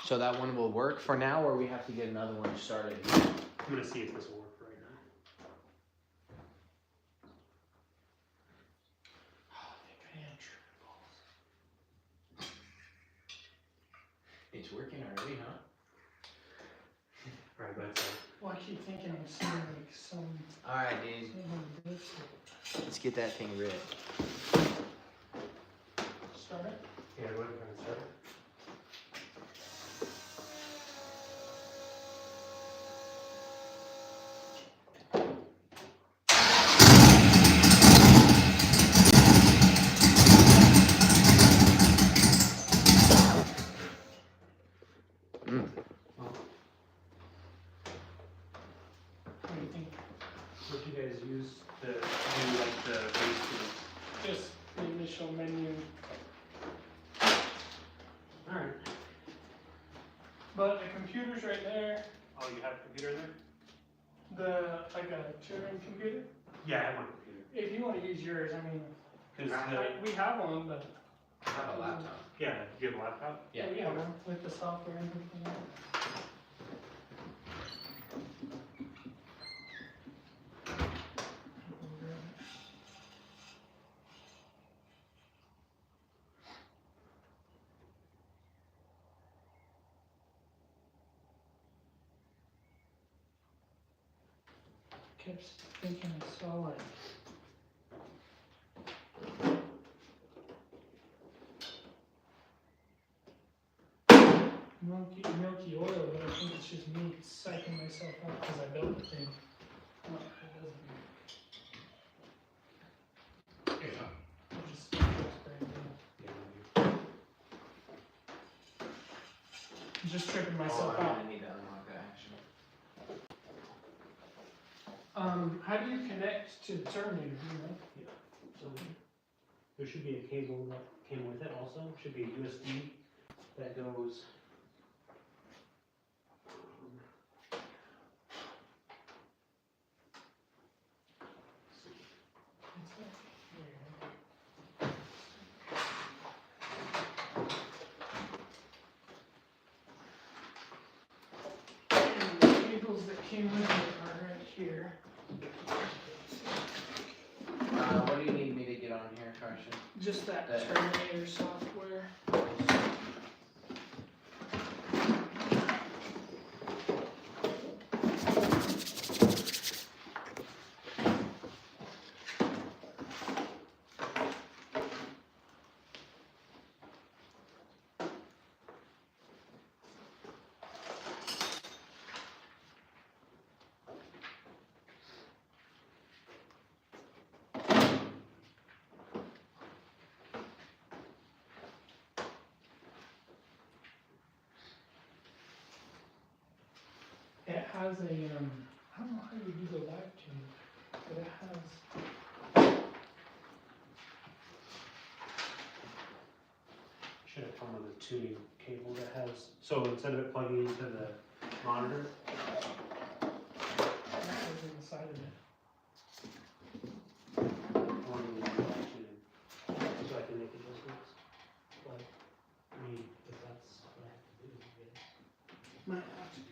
So that one will work for now, or we have to get another one started? I'm gonna see if this will work right now. It's working already, huh? Alright, go ahead. Well, I keep thinking I'm seeing like some. Alright, dude. Let's get that thing ripped. Start it? Yeah, go ahead and start it. What do you think? What do you guys use to do like the base tools? Just the initial menu. Alright. But the computer's right there. Oh, you have a computer in there? Like a Turing computer. Yeah, I have my computer. If you want to use yours, I mean, we have one, but. I have a laptop. Yeah, do you have a laptop? Yeah. We have one with the software and everything. Kept thinking I saw like milky oil, but I think it's just me psyching myself up because I built the thing. No, it doesn't. It just looks brand new. Just tripping myself I'm out. gonna need to unlock that actually. How do you connect to the Terminator? Do you know? Yeah. So there should be a cable that came with it also. Should be a USB that goes. And the cables that came with it are right here. What do you need me to get on here, Carson? Just that Terminator software. It has a, I don't know how you do the live tune, but it has, Should have come with a tuning cable that has. So instead of it plugging into the monitor, that goes inside of it. I want to use that tuning so I can make adjustments. But I mean, if that's what I have to do, I guess. Might have to do.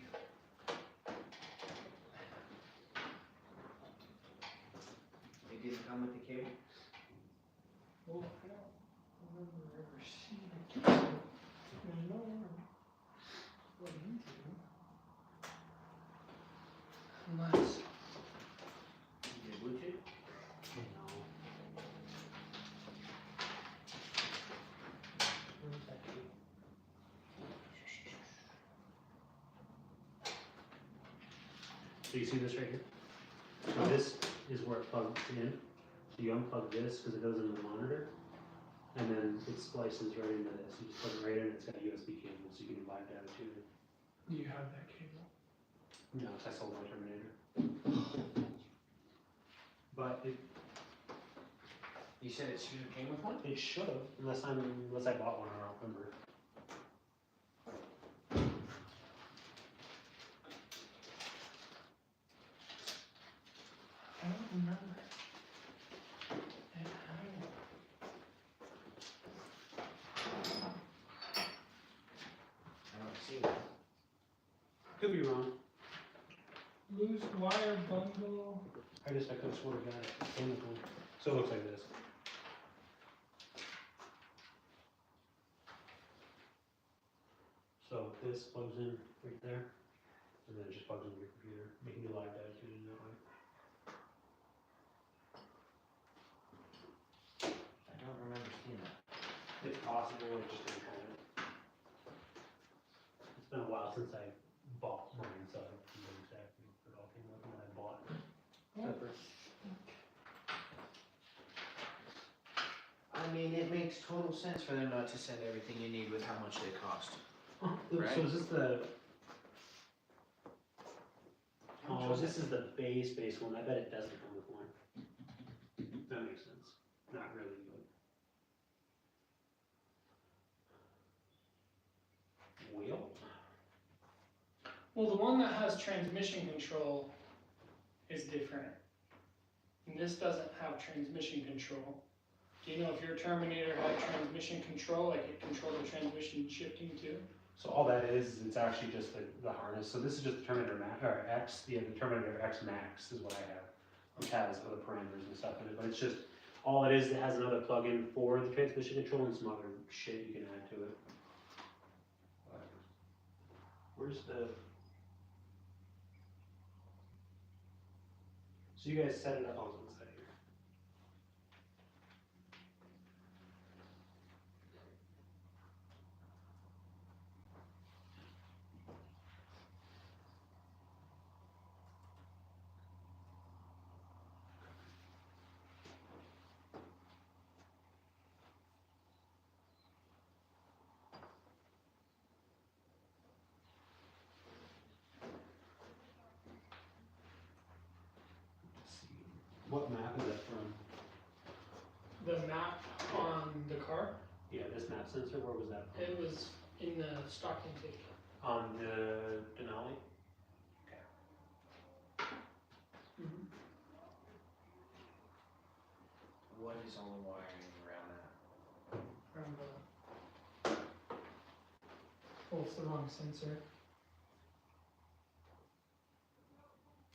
It didn't come with the cable? Well, I don't remember ever seeing a cable. I know what into. Unless. You did Bluetooth? No. Where's that cable? So you see this right here? So this is where it plugs in. So you unplug this because it goes into the monitor. And then it splices right into this. You just plug it right in, it's got a USB cable so you can live data to it. Do you have that cable? No, because I sold my Terminator. But You said it should have came with one? it should have, unless I bought one, I don't remember. I don't remember. I don't see that. Could be wrong. Loose wire bundle. I could have sworn to God it came with one. So it looks like this. So this plugs in right there, and then it just plugs into your computer, making you live data tuning that way. I don't remember seeing that. It's possible, I just didn't have it. It's been a while since I bought mine, so I don't know exactly what it all came with when I bought it. I mean, it makes total sense for them not to send everything you need with how much they cost. Right. So is this the, How much oh, was this it? is the base one, I bet it doesn't come with one. That makes sense, not really, but. Wheel? Well, the one that has transmission control is different. And this doesn't have transmission control. Do you know if your Terminator had transmission control, like it controlled the transmission shifting too? So all that is it's actually just the harness. So this is just the Terminator Max, or X, the Terminator X Max is what I have. Which has other parameters and stuff in it, but it's just, all it is, it has another plug-in for the transmission control and some other shit you can add to it. Where's the? So you guys set it up on the side here. What map is that from? The map on the car, Yeah, this map sensor, where was that from? it was in the stock intake. On the Denali? What is all the wiring around that? Around the, oh, it's the wrong sensor.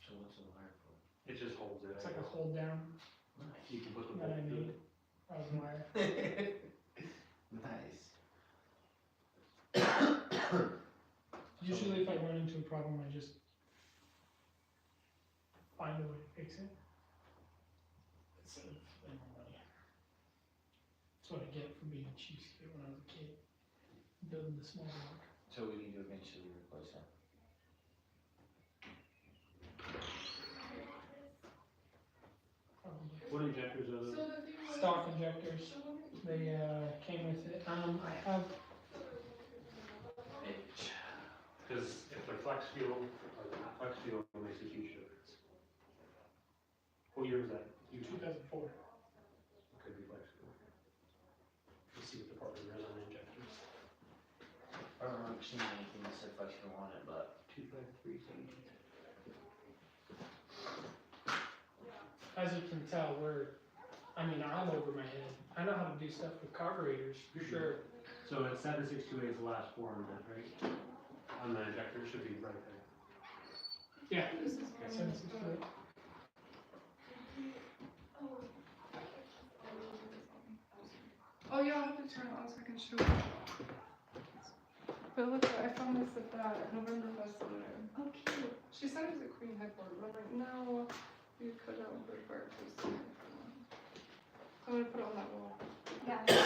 So what's the wire for? It just holds it. It's like a hold down You can put the that I bolt through made. it. That was wire. Nice. Usually if I run into a problem, I just find a way to fix it. Instead of spending money. That's what I get for being a cheapskate when I was a kid. Building the small block. So we need to eventually replace that. Probably. What injectors are those? Stock injectors. They came with it. I have. Because if they're flex fuel or they're not flex fuel, it makes a huge difference. What year was that? 2004. Could be flex fuel. Let's see what the part number is on the injectors. I don't remember seeing anything that said flex fuel on it, but 25370. As you can tell, I'm over my head. I know how to do stuff with carburetors, for sure. So it's 7628 is the last four on that, right? On the injector, it should be right there. Yeah. 768. Oh yeah, I'll have to turn it on so I can show you. But look, I found this at that November Fest over there. Oh, cute. She said it was a queen headboard, but I'm like, no, you cut out the fireplace. I'm gonna put it on that wall. Yeah, yeah.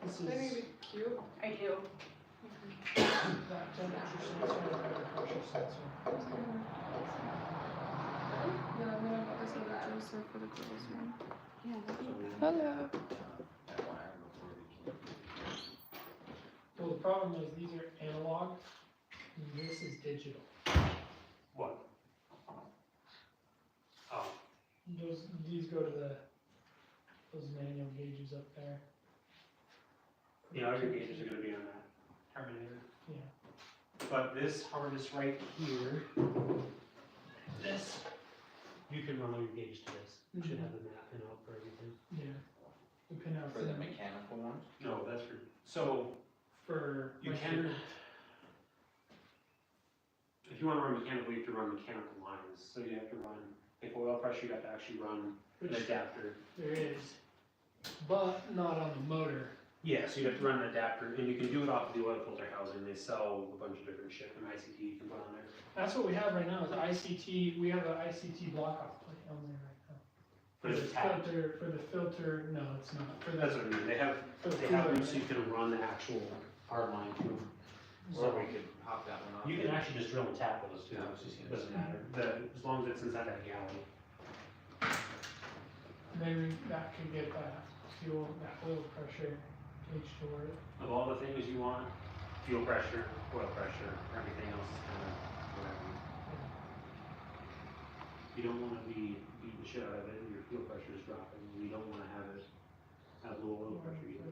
This They may is be cute. I do. that temperature sensor and the pressure sensor. Yeah, and then I bought this other juicer for the girls one. Yeah, that'd be Hello. that wire before we can. Well, the problem is these are analog, and this is digital. What? Oh, These go to those manual gauges up there. yeah, all your gauges are gonna be on that Terminator. Yeah. But this harness right here, this, you can run all your gauges to this. It should have the map pin out for everything. Yeah. The pinouts For the mechanical ones? No, that's for, so for you like can, if you wanna run mechanical, you have to run mechanical lines, so you have to run, if oil pressure, you have to actually run an Which adapter. there is, but not on the motor. Yeah, so you have to run an adapter, and you can do it off of the oil filter housing, they sell a bunch of different shit, and ICT you can put on there. That's what we have right now, is ICT, we have an ICT block off plate on there right now. But it's tapped. For the filter, no, it's not, for That's the, what I mean, they have for the them cooler. so you can run the actual hard line through. Or we could pop that one off. You can actually just drill and tap those too, Yeah, I was just it gonna doesn't say. matter, as long as it's inside that galley. Maybe that could get that fuel, that oil pressure gauge to work. Of all the things you want, fuel pressure, oil pressure, everything else is kind of whatever. You don't wanna be beating the shit out of it and your fuel pressure is dropping, you don't wanna have it have low oil pressure either.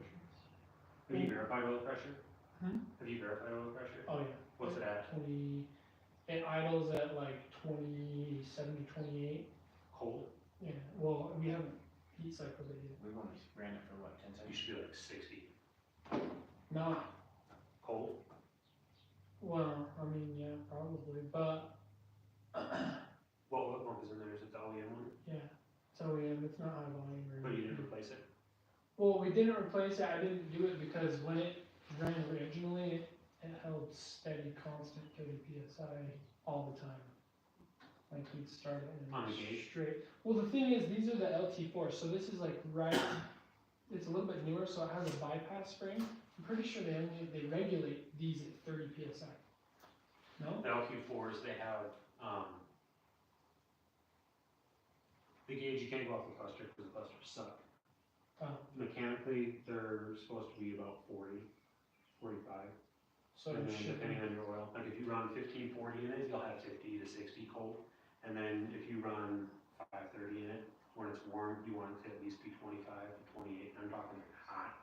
Have you verified oil pressure? Have you verified oil pressure? Oh, yeah. What's it at? 20, it idles at like 27 to 28. Cold? Yeah, well, we haven't heat cycled it yet. We've only ran it for what, 10 You seconds? should be like 60. Not, Cold? well, I mean, yeah, probably, but, What pump is in there? Is it the OEM one? yeah. So, yeah, it's not high volume or But you anything. didn't replace it? Well, we didn't replace it, I didn't do it because when it ran originally, it held steady, constant 30 PSI all the time. Like we'd start it and On the gauge? straight. Well, the thing is, these are the LT4, so this is like right, it's a little bit newer, so it has a bypass spring. I'm pretty sure they regulate these at 30 PSI. No? The LQ4s, they have, the gauge, you can't go off the cluster because the clusters suck. Oh, Mechanically, they're supposed to be about 40, 45. so And it then should depending be. on your oil, like if you run 1540 in it, you'll have 50 to 60 cold. And then if you run 530 in it, when it's warm, you want it to at least be 25 to 28. I'm talking like hot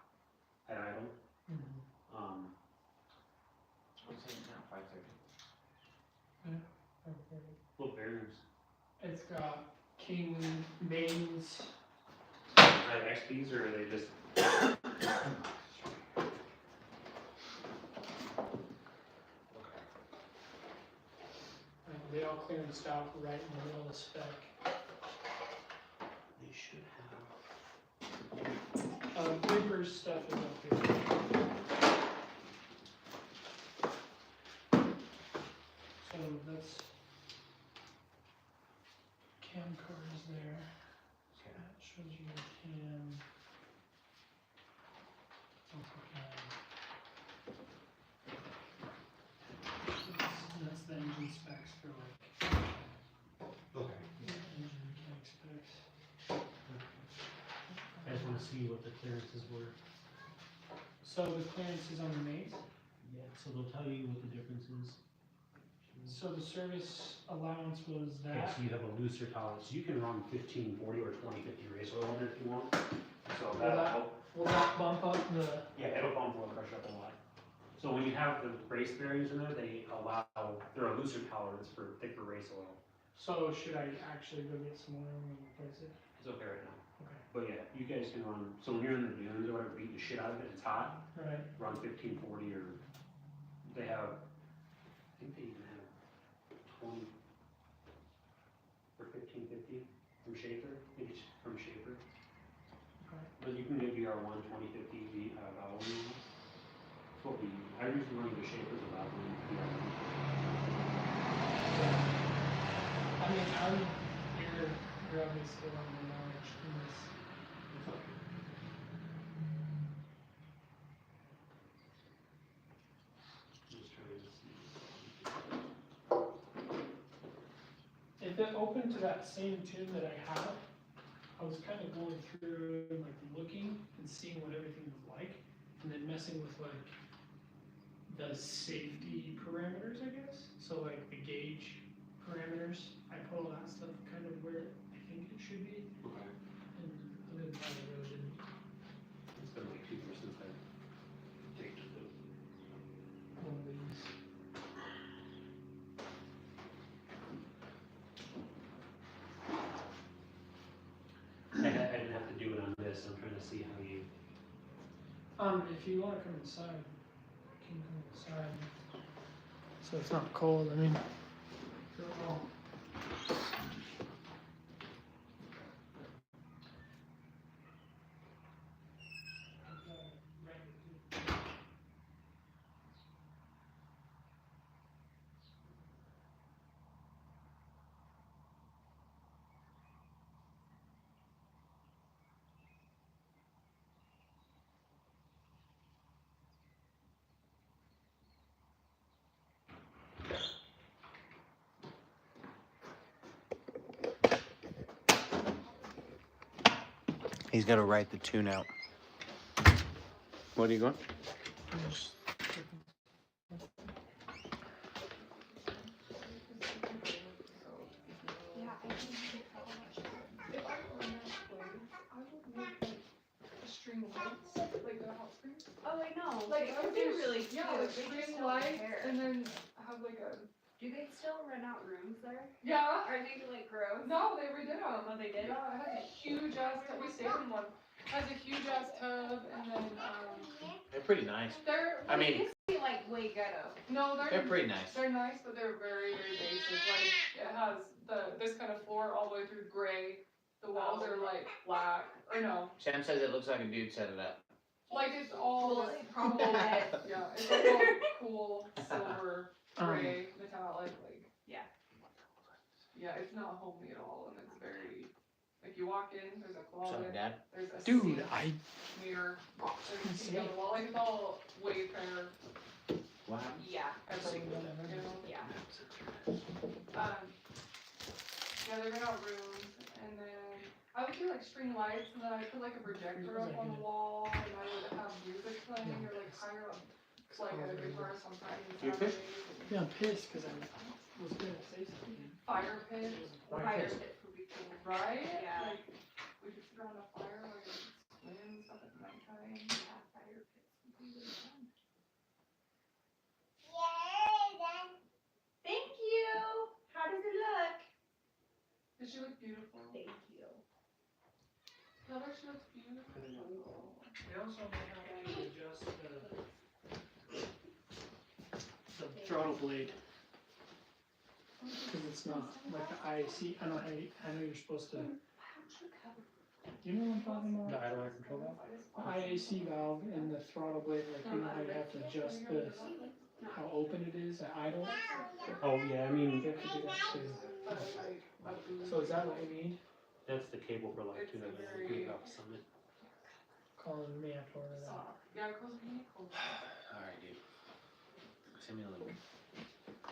at idle. Mhm. What's it now, 5:30? Okay. Little bearings. It's got King mains. Are they XPs or are they just? They all clearanced out right in the middle of the spec. They should have. Reaper's stuff is up here. So that's camcorder is there. So that shows you the cam. Also cam. That's the engine specs for like Okay. engine mechanic specs. I just want to see what the clearances were. So the clearance is on the mains. Yeah, so they'll tell you what the difference is. So the service allowance was Okay, that. so you have a looser tolerance. You can run 1540 or 2050 race oil in it if you want. So Will that'll that- help. Will that bump up the? Yeah, it'll bump oil pressure up a lot. So when you have the race bearings in there, they allow, they're a looser tolerance for thicker race oil. So should I actually go get some oil and replace it? It's okay right now. Okay. But yeah, you guys can run, so when you're in the dunes or whatever, beating the shit out of it, it's hot, Right. run 1540 or they have, I think they even have 20 or 1550 from Schaefer, maybe it's from Schaefer. Okay. But you can get VR1 2050 valve. That's what we, I usually run the Schaefer's about VR1. I mean, you're obviously on the knowledge in this. Just trying to see. If it opened to that same tune that I have, I was kind of going through and like looking and seeing what everything was like, and then messing with like the safety parameters, I guess. So like the gauge parameters, I put all that stuff kind of where I think it should be. Okay. And other than that, I really didn't. It's been like 2 years since I taped the One of these. I didn't have to do it on this, I'm trying to see how you, If you want to come inside, you can come inside. So it's not cold. I mean, He's got to write the tune out. What are you going? Yeah, I think if I were in that place, I would make like string lights, like the house screens. Oh, I know. Like It I would would be do really yeah, cute. like They just string don't lights, care. and then have like a Do they still rent out rooms there? yeah. Are they like gross? No, they redid them. Oh, they did? Yeah, it has a huge ass tub. We stayed in one. It has a huge ass tub, and then They're pretty nice. they're I mean, It used to be like way ghetto. no, they're pretty nice. they're nice, but they're very, very basic. Like it has this kind of floor all the way through gray. The walls are like black, or no, Sam says it looks like a dude set it up. like it's all Well, this it probably cool, is. yeah, it's like all cool silver, gray, metallic, like Yeah. yeah, it's not homey at all, and it's very like you walk in, there's a What's up, closet, Dad? there's a Dude, sink, I mirror, there's a TV on the wall, like it's all Wayfair, What happened? Yeah. everything, you know. Yeah. Yeah, they rent out rooms, and then I would do like string lights, and then I put like a projector up on the wall, and I would have music playing, or like hire a like a guitar sometimes. You pissed? yeah, I'm pissed because I was gonna say something. Fire pit, Fire pits would be cool. right? Yeah. Like we could sit around a fire, like swim and stuff at nighttime. Yeah, fire pits would be really fun. Thank you. How does it look? Does she look beautiful? Thank you. Tell her she looks beautiful. They also know how to adjust the throttle blade. Because it's not like the IAC. I know you're supposed to. You know what I'm talking The about? idle air control valve? The IAC valve and the throttle blade, like you know how you have to adjust how open it is at idle. Oh, yeah, I mean, You have to do that too. But like a boost. So is that what we need? that's the cable for like 2 that I agree about Summit. Calling me after order that. Soft. Yeah, it goes really cool. Alright, dude. Send me a little bit.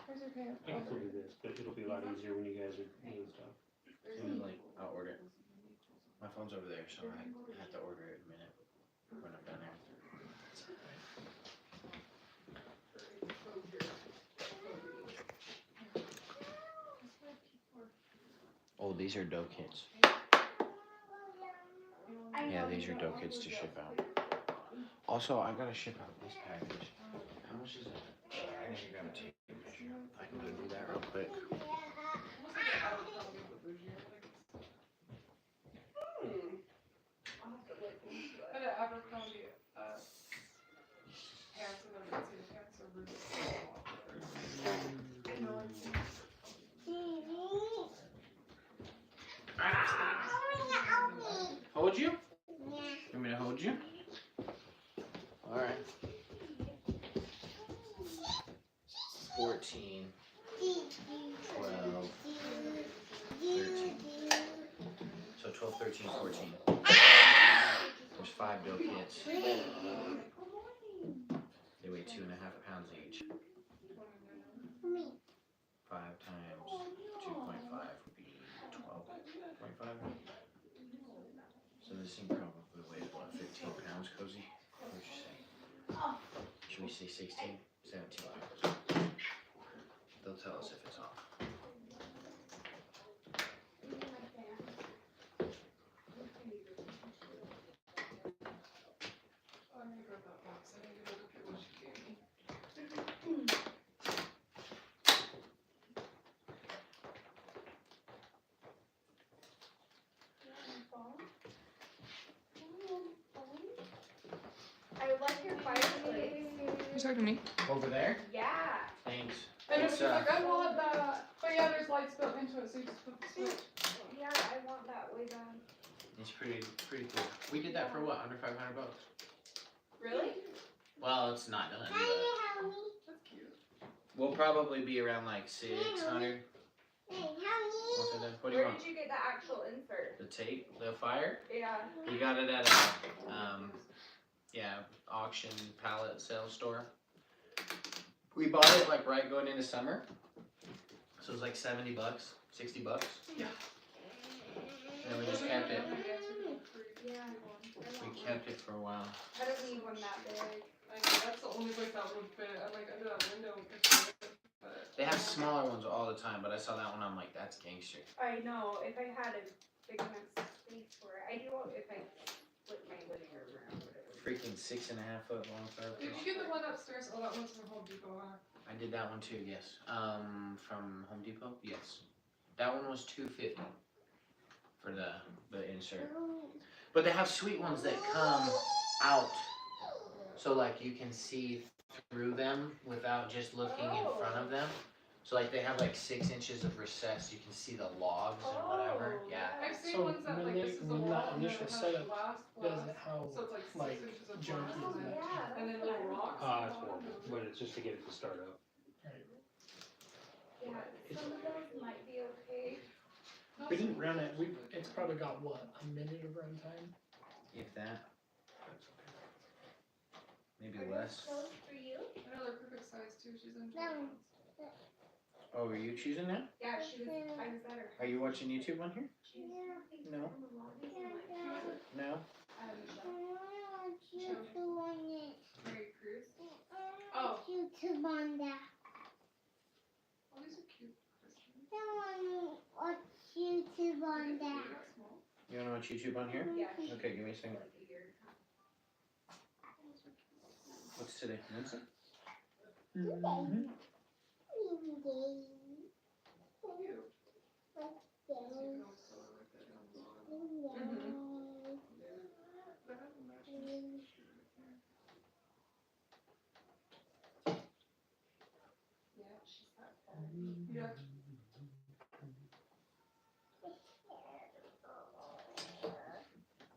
Where's your pants? I can still do this, but it'll be a lot easier when you guys are doing stuff. Send me like, I'll order it. My phone's over there, so I have to order it in a minute when I'm done there. Oh, these are dough kits. Yeah, these are dough kits to ship out. Also, I gotta ship out this package. How much is that? I need to grab a tape measure. I can go do that real quick. And at Abercrombie, pants and then the pants are really small. I know it's Hold you? You want me to hold you? Alright. 14, 12, 13. So 12, 13, 14. There's 5 dough kits. They weigh 2.5 pounds each. 5 times 2.5 would be 12.5. So this thing probably weighs what, 15 pounds, Cozy? What would you say? Should we say 16, 17 pounds? They'll tell us if it's off. I'm gonna grab that box. I need to look at what she gave me. I would like your fireplace. You talking to me? Over there? Yeah. Thanks. I know It's, she's like, I want that. But But yeah, there's lights built into it, so you just put the switch. Yeah, I want that way bad. It's pretty cool. We did that for what, under $500? Really? Well, it's not done, but That's cute. we'll probably be around like 600. Once we're done. What do you Where want? did you get the actual insert? The tape, the fire? Yeah. We got it at a auction pallet sales store. We bought it like right going into summer, so it was like $70, $60. Yeah. And we just kept it. Yeah. We kept it for a while. I don't need one that big. I know, that's the only place that would fit. I'm like, under that window, we could fit it, but. They have smaller ones all the time, but I saw that one. I'm like, that's gangster. I know, if I had a big enough space for it. I do if I split my living room around, whatever. Freaking 6.5 foot long fireplace. Did you get the one upstairs? Oh, that one's from Home Depot, huh? I did that one too. Yes. From Home Depot. Yes. That one was $250 for the insert. But they have sweet ones that come out, so like you can see through them without just looking in front of them. So like they have like 6 inches of recess. You can see the logs and whatever. Yeah. I've seen So ones that when like they- this is a when wall that and then initial it has setup glass, does it, how, so it's like like, 6 inches of junky glass is that? and then little rocks. It's horrible, but it's just to get it to start up. Yeah, some of those might be okay. We didn't run it, it's probably got what, a minute of runtime? If that, maybe Are less. those clothes for you? I know they're perfect size too. She's into No. ones. Oh, are you choosing that? Yeah, I was at her. Are you watching YouTube on here? No. No. Mary Cruz. Oh. Oh, these are cute. You wanna watch YouTube on here? Yeah. Okay, give me a second. What's today? Wednesday? Mm-hmm. Yeah.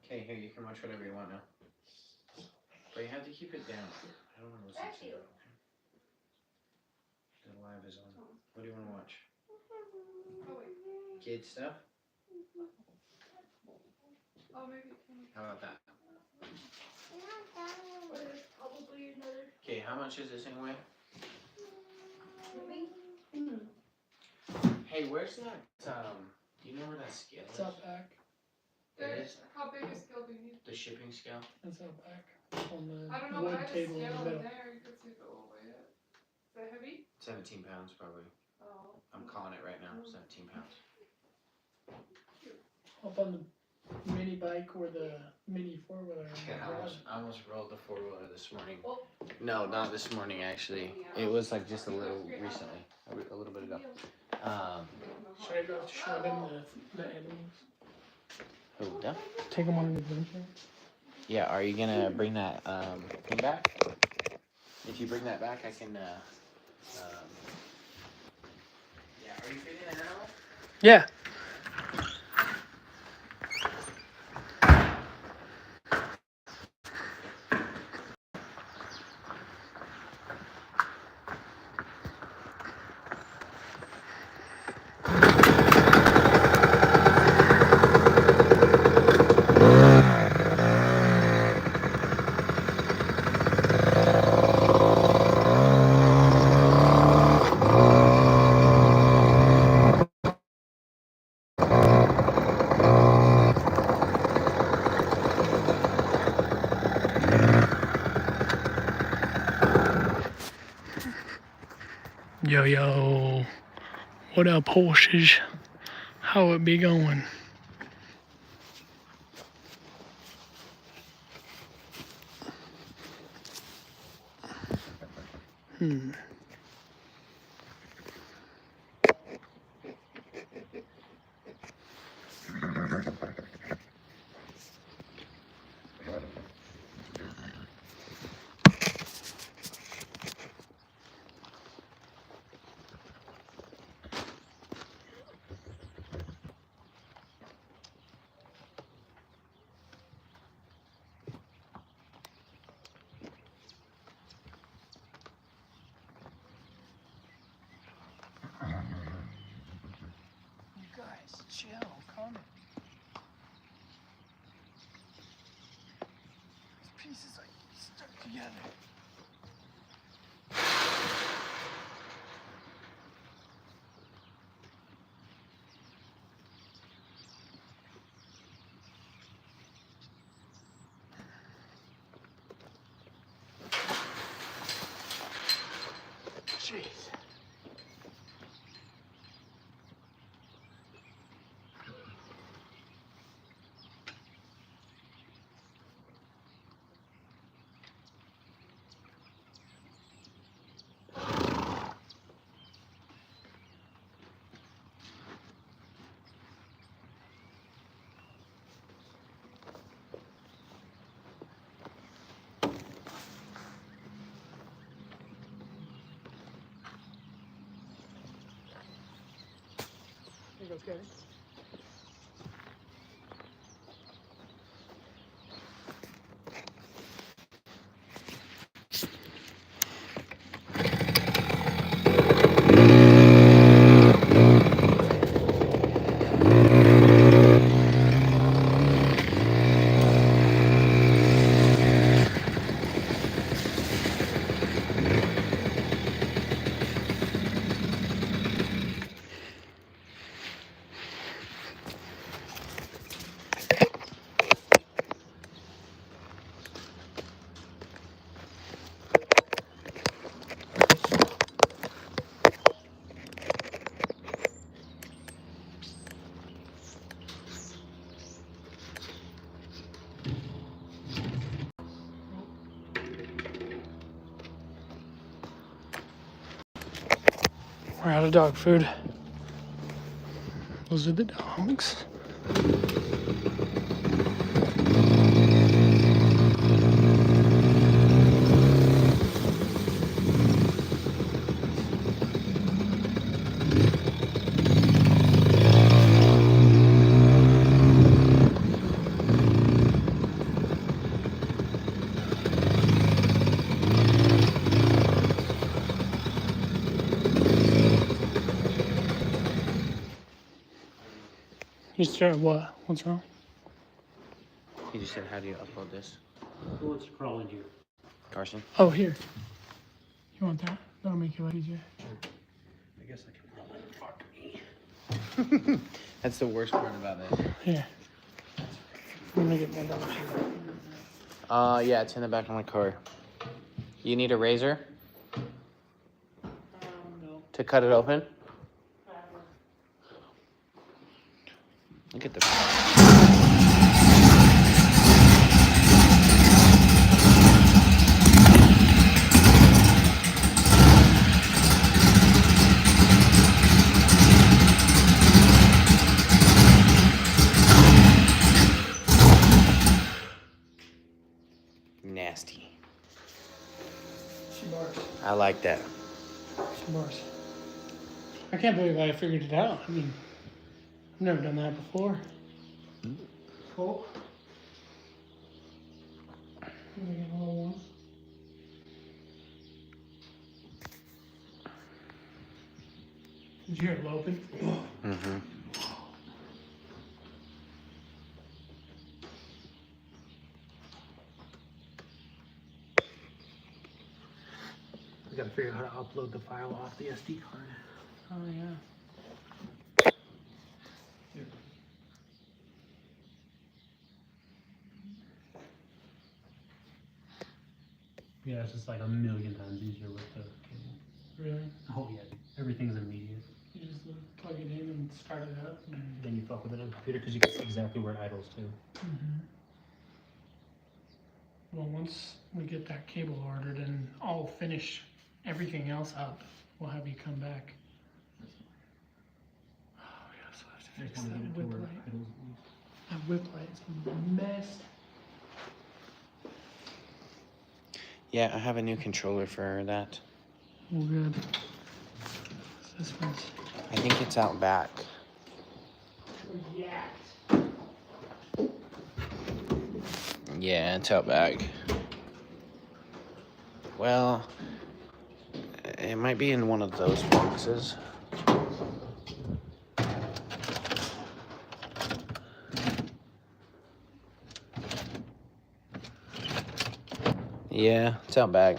Okay, here, you can watch whatever you want now. But you have to keep it down. I don't wanna listen to it. The live is on. What do you wanna watch? Oh wait. Kid stuff? Oh maybe. How about that? Probably another. Okay, how much is this anyway? Hey, where's that, do you know where that scale It's is? out back, There's how big a scale do you need? The shipping scale? it's out back, on I don't the know, but I wood have a table in the scale in middle. there. You could see if it will weigh it. Is that heavy? 17 pounds probably. Oh. I'm calling it right now, 17 pounds. Up on the mini bike or the mini four-wheeler. Yeah, I almost rolled the 4-wheeler this morning. No, not this morning actually. It was like just a little recently, a little bit ago. Should I go show them the animals? Who, them? Take them on an adventure? Yeah, are you gonna bring that thing back? If you bring that back, I can. Yeah, are you feeding an animal? Yeah. Yo, yo, what up, horses? How it be going? pieces like stuck together. Jeez. There goes Gary. We're out of dog food. Those are the dogs. You started what? What's wrong? He just said, how do you upload this? Who wants to crawl in here? Carson? Oh, here. You want that? That'll make your life easier. I guess I can crawl in. Fuck me. That's the worst part about this. Here. I'm gonna get my dog food. Yeah, it's in the back of my car. You need a razor No. to cut it open? Look at the... Nasty. She barks. I like that. She barks. I can't believe I figured it out. I mean, I've never done that before. Cool. Let me get a little one. Did you hear it loping? Mm-hmm. We gotta figure out how to upload the file off the SD card. Oh, yeah. Yeah, it's just like a million times easier with the cable. Really? Oh yeah, everything's immediate. You just plug it in and start it up. And... Then you fuck with it on the computer because you can see exactly where it idles too. Mm-hmm. Well, once we get that cable ordered and I'll finish everything else up, we'll have you come back. Oh, yeah, so I have to I fix just that want to get it to whip where it light. idles at least. That whip light's messed. Yeah, I have a new controller for that. Oh, good. This one's I think it's out back. yeah. Yeah, it's out back. Well, it might be in one of those boxes. Yeah, it's out back.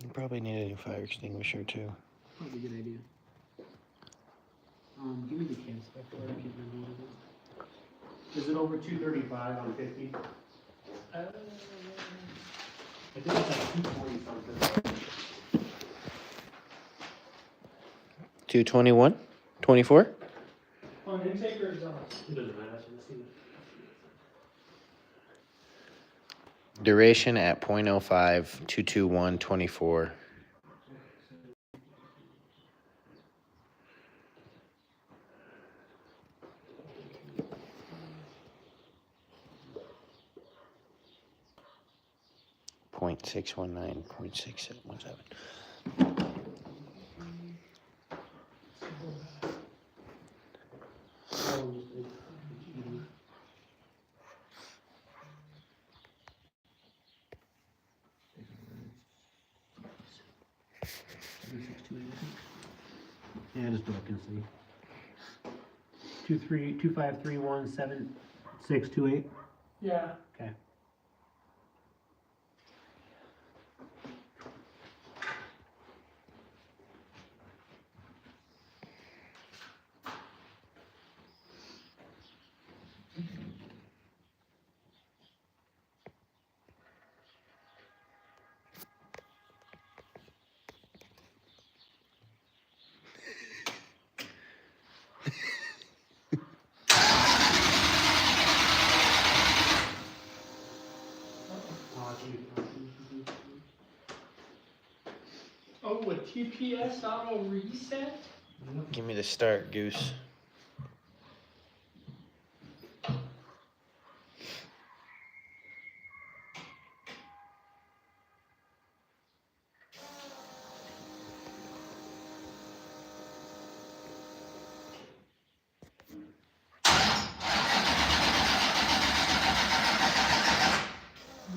You probably need a new fire extinguisher too. Probably a good idea. Give me the cam spec for it. I can't remember what it is. Is it over 235 on 50? I think it's like 240 something. 221? 24? On intake or exhaust? It doesn't matter. I just want to see it. Duration at 0.05, 221, 24. Point 619, 0.6717. Yeah, just look and see. 25317628. Yeah. Okay. Oh, a TPS auto reset? Give me the start, Goose.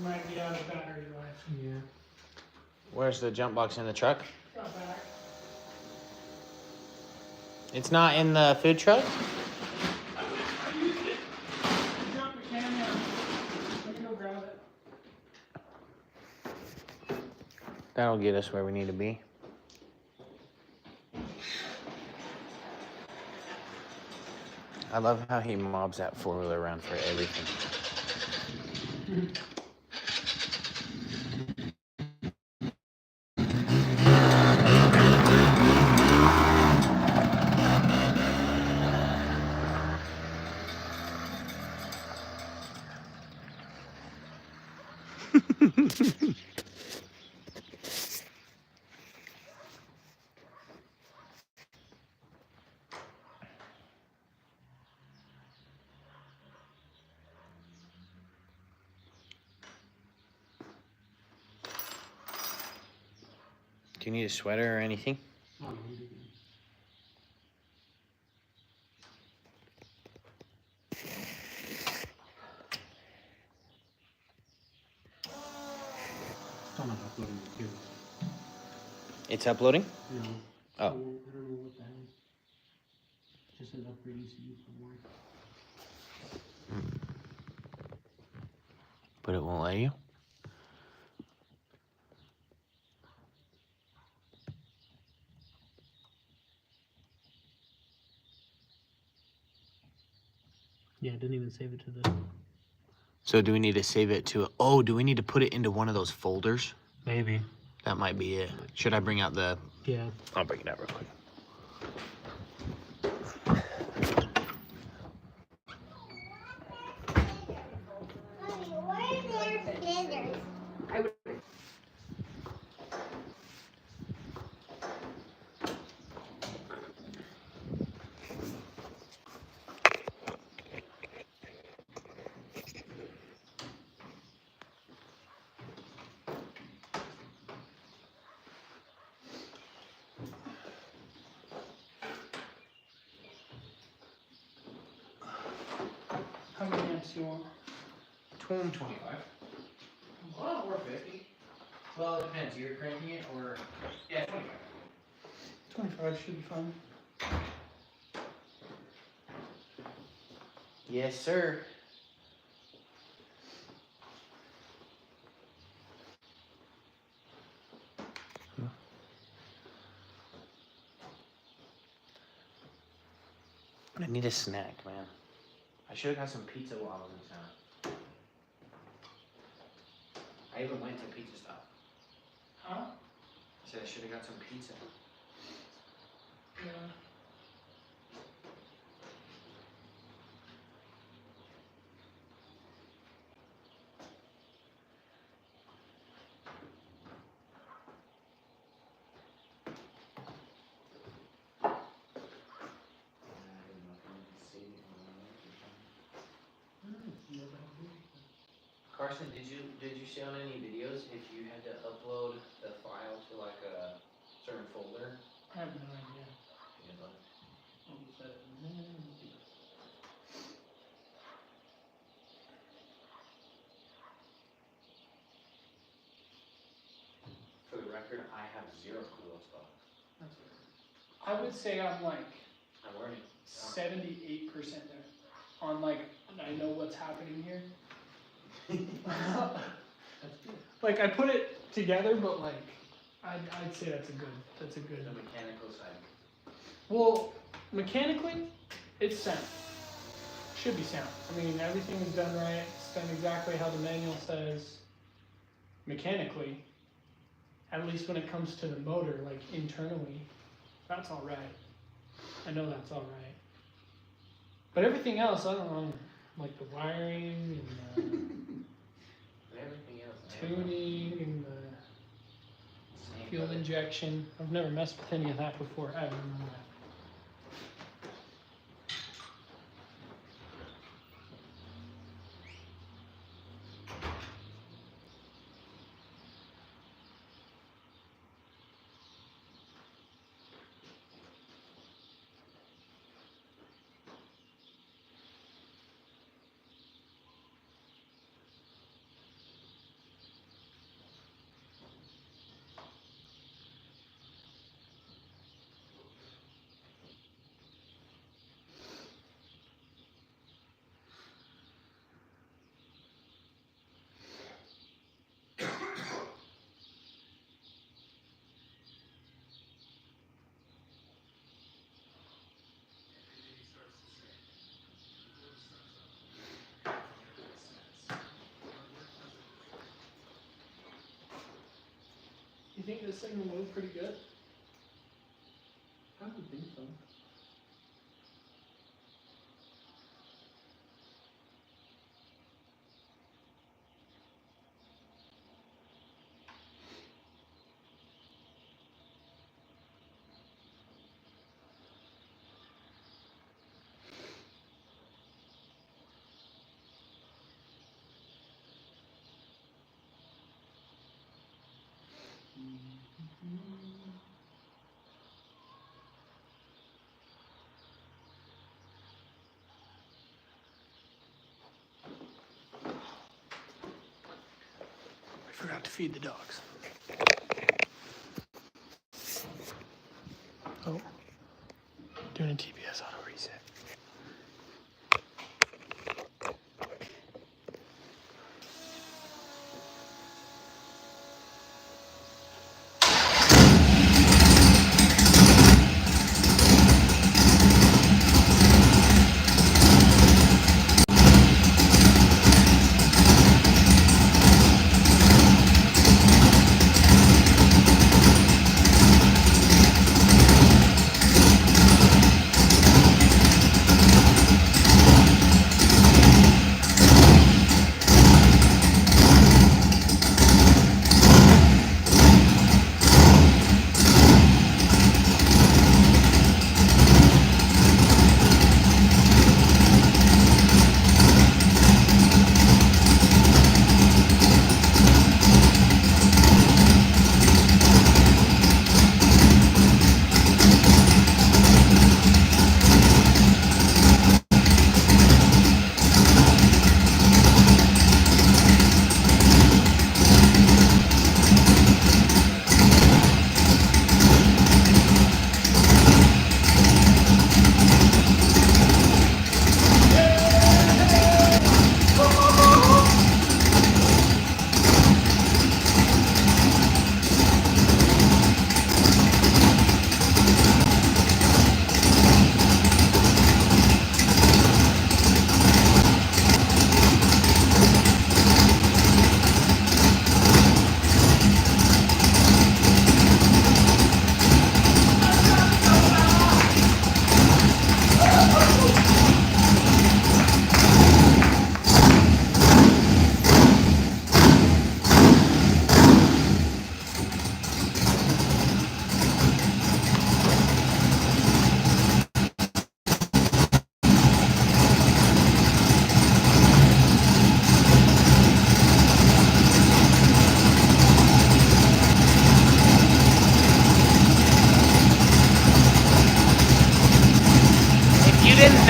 Might be out of battery life. Yeah. Where's the jump box in the truck? Got back. It's not in the food truck? I used it. Drop the can down. Let me go grab it. That'll get us where we need to be. I love how he mobs that four-wheeler around for everything. Do you need a sweater or anything? Still not uploading the video. It's uploading? No. Oh. I don't know what that is. Just says upgrade ECU for more. But it won't let you? Yeah, it didn't even save it to the. So do we need to save it to, oh, do we need to put it into one of those folders? Maybe. That might be it. Should I bring out the, Yeah. I'll bring it out real quick. like this. I would. How many amps do you want? 25. Well, or 50. Well, it depends. You're cranking it or yeah, 25. 25 should be fine. Yes, sir. I need a snack, man. I should have got some pizza while I was in town. I even went to Pizza Stop. Huh? I said I should have got some pizza. Yeah. Carson, did you see on any videos if you had to upload the file to like a certain folder? I have no idea. You know, What was that? for the record, I have zero clue what's going on. That's weird. I would say I'm like I'm learning. 78% there. On like, I know what's happening here. Like I put it together, but like I'd say that's a good. The mechanical side. Well, mechanically, it's sound. Should be sound. I mean, everything is done right. It's done exactly how the manual says. Mechanically, at least when it comes to the motor, like internally, that's all right. I know that's all right. But everything else, I don't know, like the wiring and Everything else. the tuning and the fuel injection. I've never messed with any of that before, ever in my life. You think this thing will move pretty good? I would think so. I forgot to feed the dogs. Oh, doing a TPS auto reset.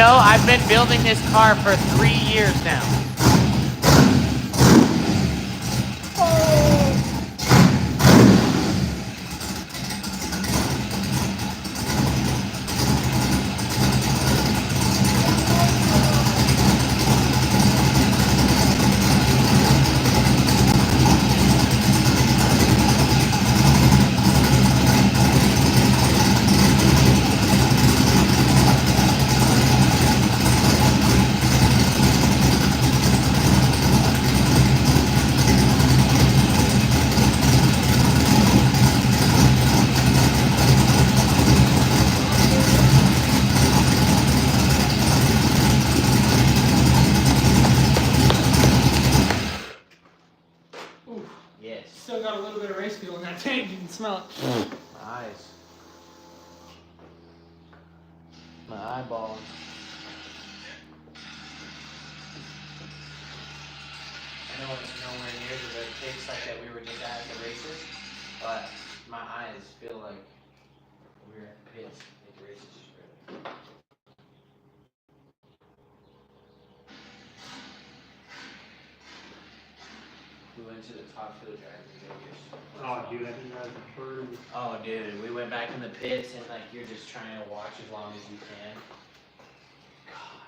know? I've been building this car for 3 years now. Oof. Yes. Still got a little bit of race fuel in that tank. You can smell it. My eyes. My eyeballs. I know it's nowhere near the kicks like that we were just at the races, but my eyes feel like we were at the pits at the races. We went to the top field drive in Vegas. Oh, dude, I think I was burned. Oh, dude, we went back in the pits and like you're just trying to watch as long as you can. God,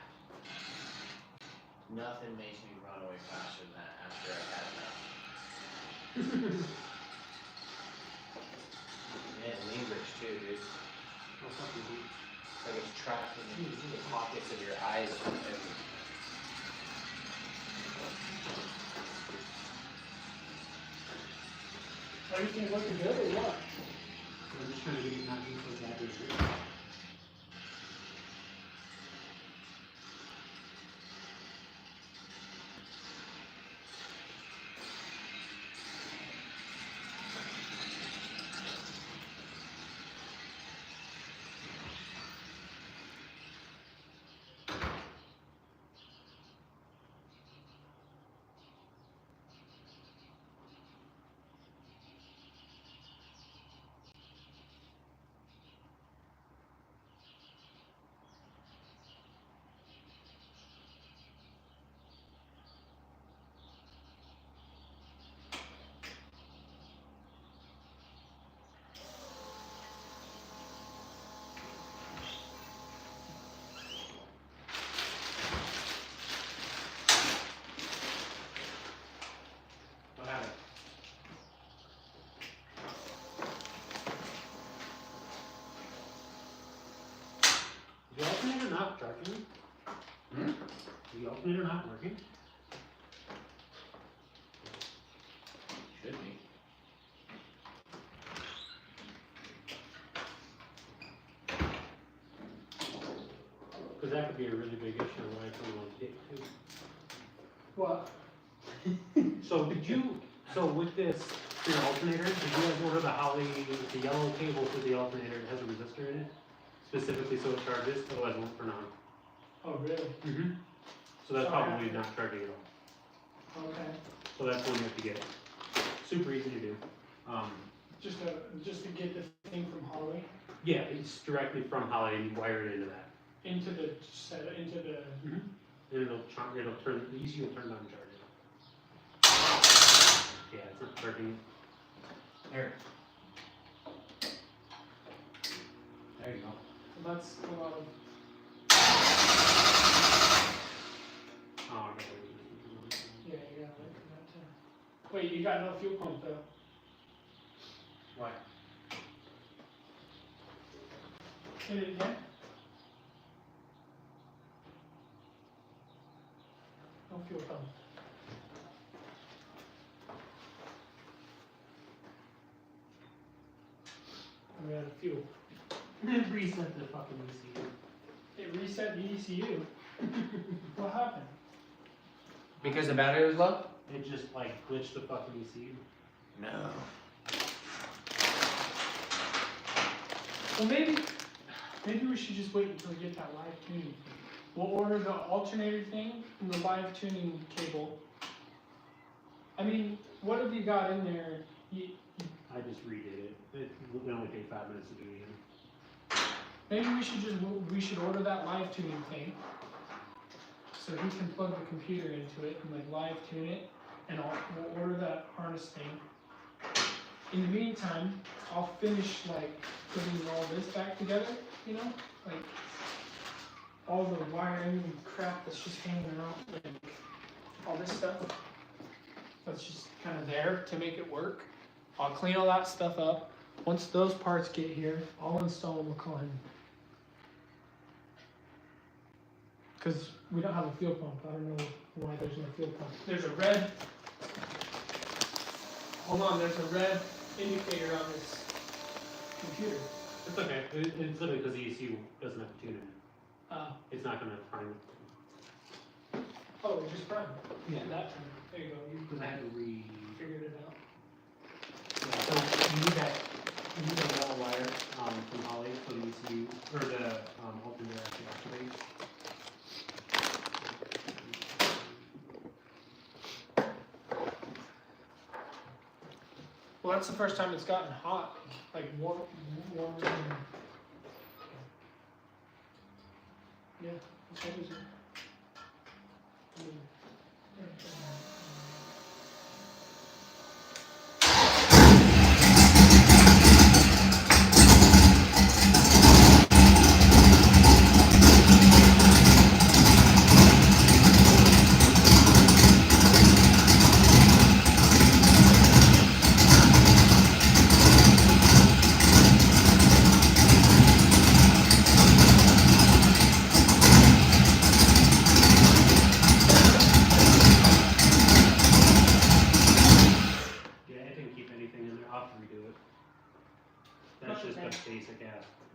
nothing makes me run away faster than that after I had enough. And it lingers too, dude. Oh, fucking dude. It's like it's trapped in the pockets of your eyes. Everything looking good or what? I'm just trying to get it not being so bad this year. What happened? Is the alternator not charging? Is the alternator not working? Should be. Because that could be a really big issue on why it's only on tape too. What? So did you, so with this, for your alternator, did you guys order the Holly, the yellow cable for the alternator that has a resistor in it? Specifically so it charges, otherwise it won't turn on. Oh, really? Mm-hmm. So that's So probably after- not charging at all. Okay. So that's one you have to get. Super easy to do. Just to get the thing from Holly Yeah, it's directly from Holly and you wire it into that. into the into the. And it'll turn, the ECU will turn on and charge it. Yeah, it's not charging. Here. There you go. That's a lot of. Oh, no. Yeah, you gotta look at that too. Wait, you got no fuel pump though. Why? Hit it again. No fuel pump. I'm out of fuel. Reset the fucking ECU. It reset the ECU. What happened? Because the battery was low? It just like glitched the fucking ECU. No. Well, maybe we should just wait until we get that live tuning. We'll order the alternator thing and the live tuning cable. I mean, what have you got in there? I just redid it. It only take 5 minutes to do it again. Maybe we should order that live tuning thing. So he can plug the computer into it and like live tune it, and we'll order that harness thing. In the meantime, I'll finish like putting all this back together, you know, like all the wiring and crap that's just hanging around, like all this stuff that's just kind of there to make it work. I'll clean all that stuff up. Once those parts get here, I'll install a McLaren. Because we don't have a fuel pump. I don't know why there's no fuel pump. There's a red, hold on, there's a red indicator on this computer. It's okay. It's literally because the ECU doesn't have a tune in it. It's not going to prime. Oh, it just primed. Yeah, that time. There you go. Because I had to Figured it out. Yeah, so you need that yellow wire from Holly for the ECU, or the alternator actually activates. Well, that's the first time it's gotten hot. Like warmer than... Yeah, that's what it is.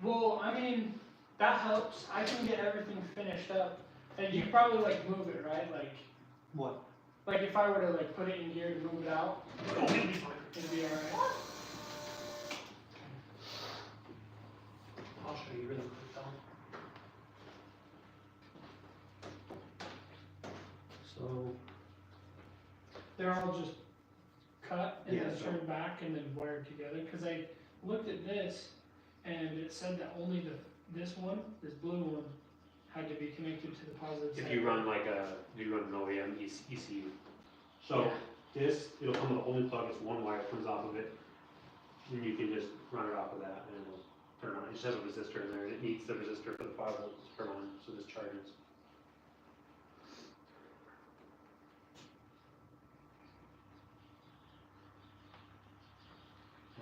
Well, I mean, that helps. I can get everything finished up. And you probably like move it, right? Like, What? like if I were to like put it in here to move it out, Oh, it'll be fine. it'd be alright. I'll show you really quick though. So, They're all just cut and Yeah, then so- turned back and then wired together. Because I looked at this and it said that only this blue one, had to be connected to the positive if side. you run an OEM ECU. So, this, it'll come with a only plug, it's one wire, comes off of it, and you can just run it off of that, and it'll turn on. It just has a resistor in there, and it needs the resistor for the 5 volts to turn on, so this charges.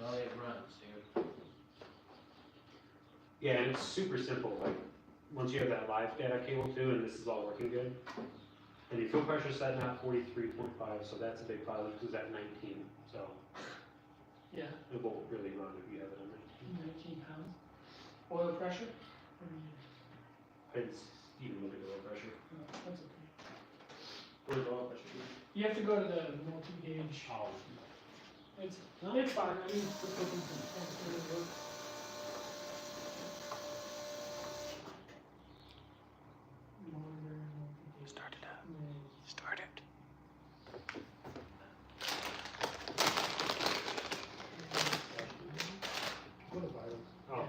Well, it runs, dude. Yeah, and it's super simple, like, once you have that live data cable too, and this is all working good, and your fuel pressure is set now at 43.5, so that's a big positive, because it's at 19, so Yeah, it won't really run if you have it on 19 pounds. Oil pressure? It's even look at the oil pressure. No, that's okay. Where's the oil pressure? You have to go to the multi-gauge. Oh. It's fine. I mean, for cooking some Start it up. Start it. Oh.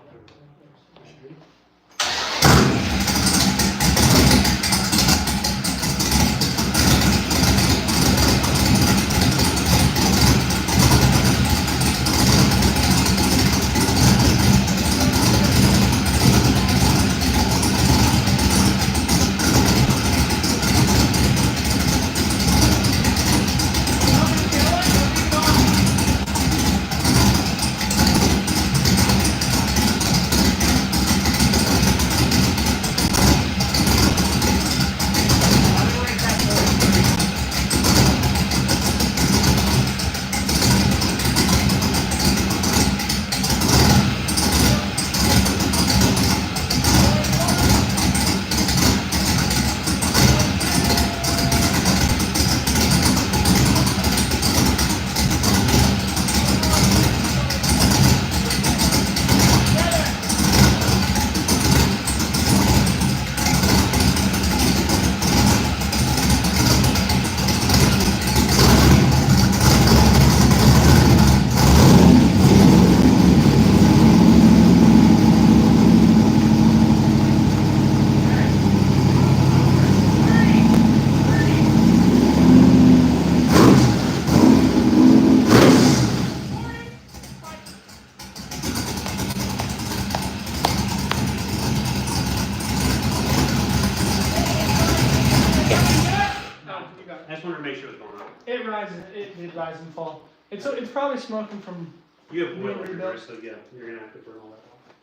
I just wanted to make sure it was going on. It rises, it did rise and fall. It's probably smoking from, You have oil Being everywhere, rebuilt. so yeah, you're gonna have to burn all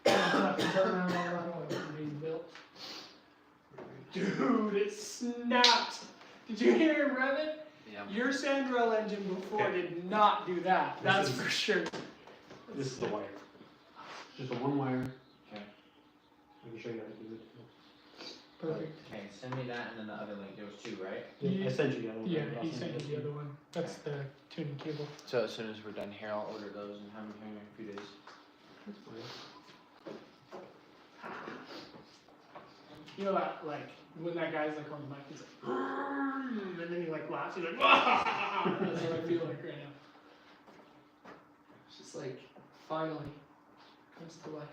that off. have to turn around all that oil from being built. Dude, it snapped. Did you hear him rev it? Yeah. Your Sandrail engine before Okay. did not do that. This That's is- for sure. This is the wire. Just a one wire. Okay. I can show you how to do it. Perfect. Okay, send me that and then the other link. There was two, right? Yeah. I sent you the other one. Yeah, I'll he send sent this you the one. other one. That's the tuning cable. So as soon as we're done here, I'll order those and have them here in a few days. That's fine. You know that, like, when that guy's like on the mic, he's like, and then he like laughs, he's like, that's what I feel like right now. It's just like, finally, comes to life.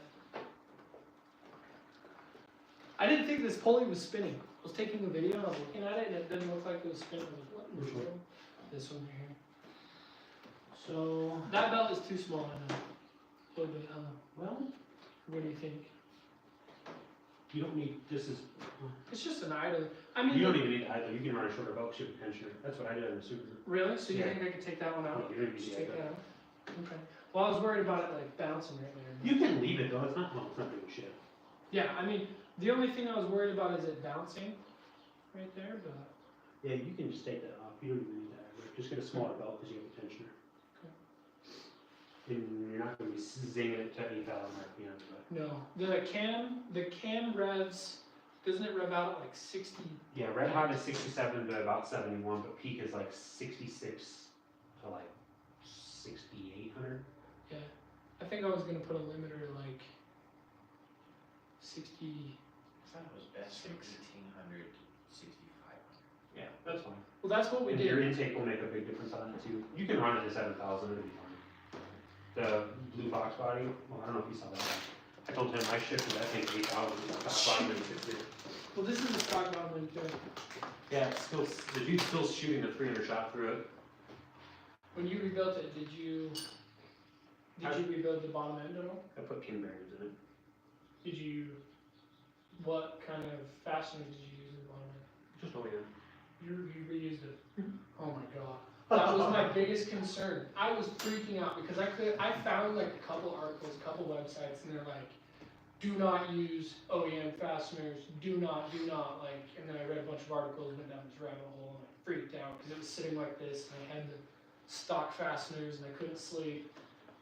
I didn't think this pulley was spinning. I was taking the video and I was looking at it and it didn't look like it was spinning. I was like, what in the Which one? world? This one right here. So, That belt is too small, I know. A little bit, well, what do you think? you don't need, this is, It's just an idler. I mean, you don't even need either. You can run a shorter belt with a tensioner. That's what I did in the Super. really? So you Yeah. think I could take that one out? You don't need Just to take do that that. out? Okay. Well, I was worried about it like bouncing right there. You can leave it though. It's not doing shit. Yeah, I mean, the only thing I was worried about is it bouncing right there, but Yeah, you can just take that off. You don't even need that either. Just get a smaller belt because you have a tensioner. And you're not going to be zinging it to 8,000 RPM. But no. The cam revs, doesn't it rev out at like 60? yeah, red hot is 67 to about 71, but peak is like 66 to like 6,800. Yeah. I think I was gonna put a limiter like 60. I thought it was best from 6. 1800 to 6500. Yeah, that's fine. Well, that's what we And your did. intake will make a big difference on it too. You can run it to 7,000, it'll be fine. The blue box body, well, I don't know if you saw that. I told him I shifted that thing 8,000, box body and 60. Well, this is the stock model link too. Yeah, it's still, the dude's still shooting a 300 shot through it. When you rebuilt it, did you rebuild the bottom end at all? I put pin bearings in it. Did you, what kind of fasteners did you use in the bottom end? Just OEM. You reused it. Oh my god. That was my biggest concern. I was freaking out because I found like a couple articles, a couple websites, and they're like, do not use OEM fasteners, do not, like, and then I read a bunch of articles, went down this rabbit hole, and I freaked out because it was sitting like this, and I had the stock fasteners, and I couldn't sleep.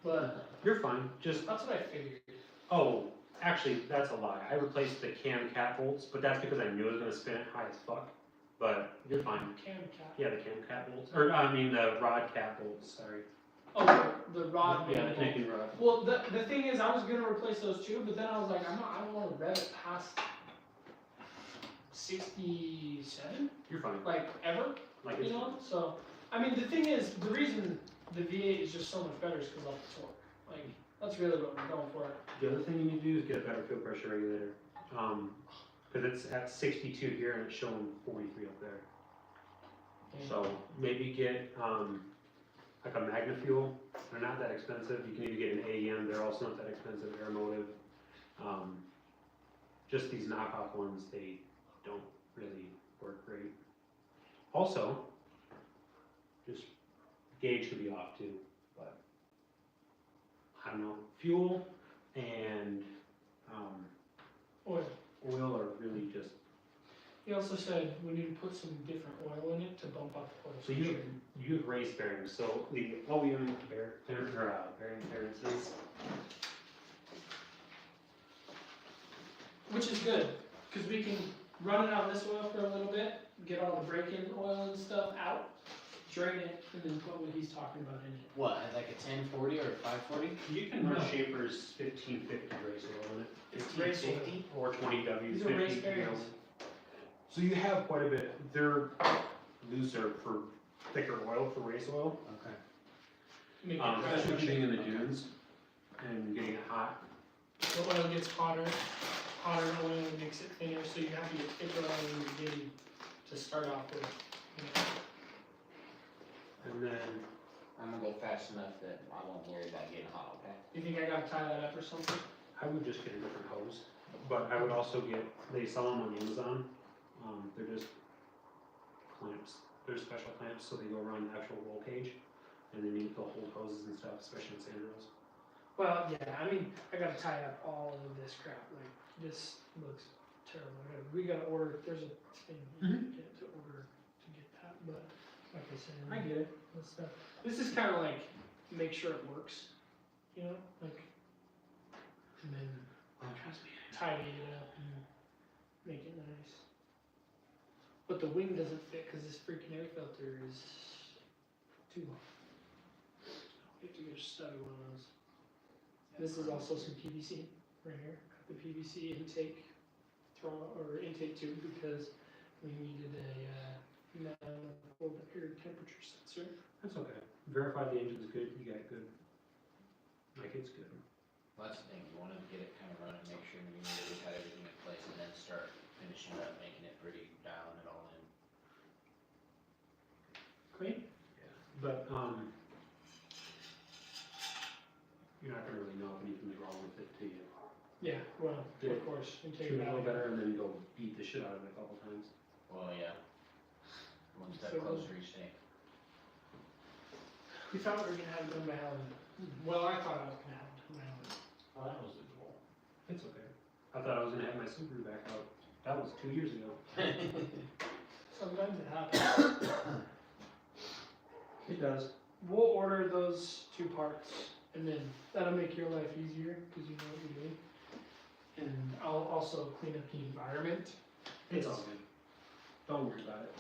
But You're fine. Just, that's what I figured. oh, actually, that's a lie. I replaced the cam cat bolts, but that's because I knew it was going to spin it high as fuck. But you're fine. Cam cap. Yeah, the cam cat bolts. Or, I mean, the rod cat bolts, sorry. Oh, the rod. Yeah, the band. connecting rod. Well, the thing is, I was gonna replace those too, but then I was like, I don't want to rev it past 67, You're fine. like ever, Like, you it's, know. So, I mean, the thing is, the reason the V8 is just so much better is because of the torque. Like, that's really what we're going for. the other thing you need to do is get a better fuel pressure regulator. Because it's at 62 here and it's showing 43 up there. So maybe get like a Magna Fuel. They're not that expensive. You can even get an AEM. They're also not that expensive. Aeromotive. Just these knockoff ones, they don't really work great. Also, just gauge should be off too. But I don't know. Fuel and Oil. oil are really just. He also said we need to put some different oil in it to bump up the oil. So you have race bearings. So the OEM bearing clearances. Which is good, because we can run it on this oil for a little bit, get all the break-in oil and stuff out, drain it, and then put what he's talking about in it. What, like a 1040 or a 540? You can run No. Schaefer's 1550 race oil in it. It's race oil. 50? Or 20W. These are race 50, bearings. So you have quite a bit. They're looser for thicker oil for race oil. Okay. Make it Especially better. shooting in the dunes and getting it hot. The oil gets hotter oil makes it thinner, so you have to get thicker oil in the beginning to start off with. You know. And then I'm gonna go fast enough that I won't worry about getting hot, okay? You think I gotta tie that up or something? I would just get a different hose. But I would also get, they sell them on Amazon. They're just clamps. There's special clamps so they go around the actual roll cage, and then you hold hoses and stuff, especially in Sandrails. Well, yeah, I mean, I gotta tie up all of this crap, like, this looks terrible. We gotta order, there's a thing you can get to order to get that, but like I said, I get it. this stuff. This is kinda like, make sure it works, you know, like, and then tidy it up and make it nice. But the wing doesn't fit because this freaking air filter is too long. You have to get a stubby one of those. This is also some PVC right here. Got the PVC intake intake tube because we needed a manifold air temperature sensor. That's okay. Verify the engine's good, you got good. Like it's good. Well, that's the thing, you wanna get it kind of running, make sure you know we've had everything in place and then start finishing up, making it pretty, dialing it all in. Clean? But, you're not gonna really know if anything's wrong with it till you Yeah, well, Yeah. of course. And take tune it it a out. little better and then go beat the shit out of it a couple times. Well, yeah. One step So- closer each day. We thought we were gonna have it done by Halloween. Well, I thought I was gonna have it done by Halloween. Well, that was the goal. It's okay. I thought I was gonna have my Subaru back out. That was 2 years ago. Sometimes it happens. It does. We'll order those 2 parts, and then that'll make your life easier because you know what you're doing. And I'll also clean up the environment. It's all good. Don't worry about it.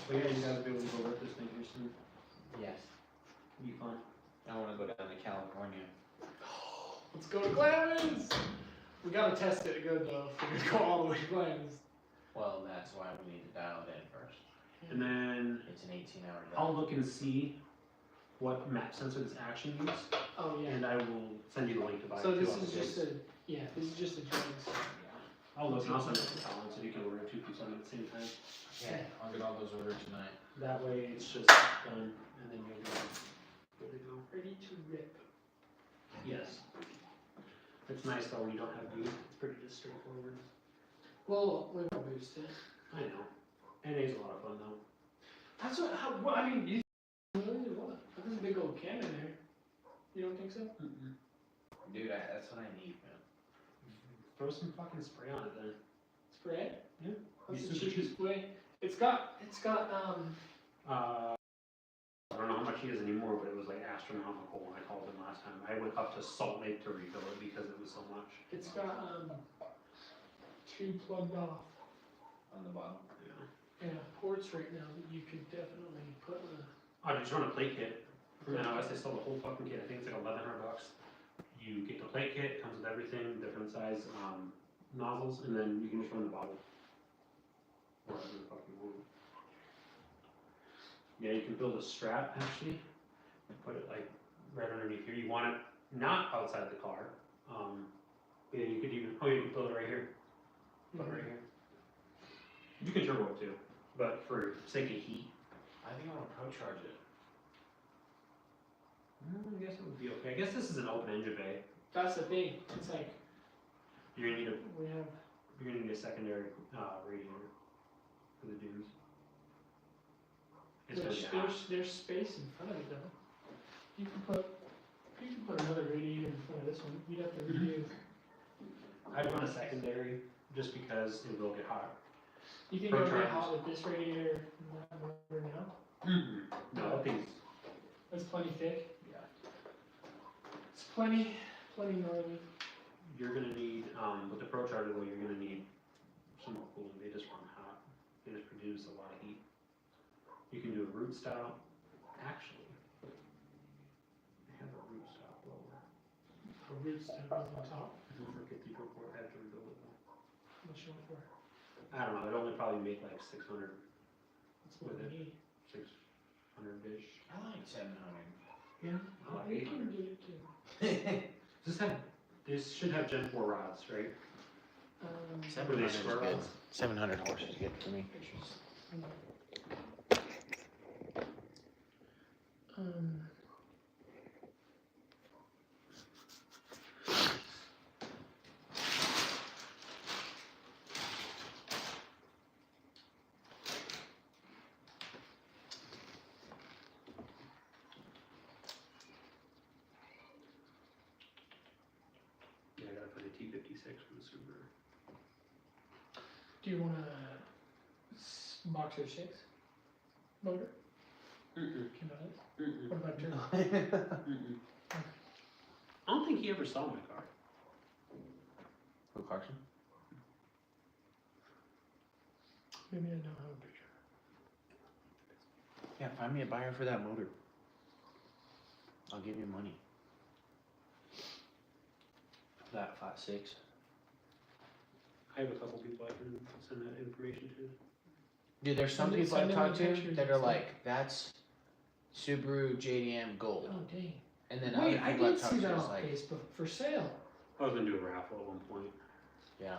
But yeah, you guys will be able to go work this thing here soon. Yes. It'll be fun. I wanna go down to California. Let's go to Clemens! We gotta test it good though. If we're gonna go all the way to Clemens. Well, that's why we need to dial it in first. And then It's an 18-hour I'll drive. look and see what map sensor this actually uses, Oh yeah. and I will send you the link to buy it. So too this off is the just page. this is just a joint. I'll look and I'll send it to Colin so you can order 2 pieces at the same time. Yeah, I'll get all those ordered tonight. That way it's just done, and then you'll be good to go. Ready to rip. Yes. It's nice though when you don't have boost. It's pretty just straightforward. Well, we will boost it. I know. NA's a lot of fun though. That's what I mean. You really what? There's a big old cannon there. You don't think so? Dude, that's what I need, man. Throw some fucking spray on it then. Spray? Yeah. That's Be the super cheapest way. It's got I don't know how much he is anymore, but it was like astronomical when I called him last time. I went up to Salt Lake to refill it because it was so much. it's got 2 plugged off. On the bottom. Yeah. Yeah, ports right now that you could definitely put on a. I just run a plate kit from NOS. They sell the whole fucking kit. I think it's like $1,100. You get the plate kit, comes with everything, different size nozzles, and then you can just run the bottle. Whatever the fuck you want. Yeah, you can build a strap actually. Put it like right underneath here. You want it not outside the car. Yeah, you could even you can build it right here. Put it right here. You can turbo it too, but for sake of heat. I think I wanna pro charge it. I guess it would be okay. I guess this is an open engine bay. That's the thing. It's like You're gonna need we have. a secondary radiator for the dunes. It's gonna be hot. There's space in front of it though. You can put another radiator in front of this one. You'd have to redo. I'd run a secondary just because it will get hot. You think Pro it'll get chargers. hot with this radiator and that motor now? No, that thing's That's plenty thick. yeah. It's plenty gnarly. You're gonna need with the Pro Charger though, you're gonna need some more cooling. They just run hot. They just produce a lot of heat. You can do a root style. Actually, they have a root style blower. A root step on the top. Don't forget the report. I have to rebuild it though. What's your for? I don't know. It'd only probably make like 600 That's what we need. 600-ish. I like 700. Yeah. I like We 800. can get it too. This should have Gen 4 rods, right? 700 is square good. rods? 700 horse is good for me. Subaru. Do you want a Boxer 6 motor? Can I? What about turbo? I don't think he ever saw my car. Who, Carson? Maybe I don't have a picture. Yeah, find me a buyer for that motor. I'll give you money. That 5.6. I have a couple people I can send that information to. Dude, there's some Send people I've them talked the to pictures that and are stuff. like, that's Subaru JDM Gold. Oh, dang. And then Wait, other I people did I've talked see to that is on like, Facebook for sale. I was gonna do a raffle at one point. yeah,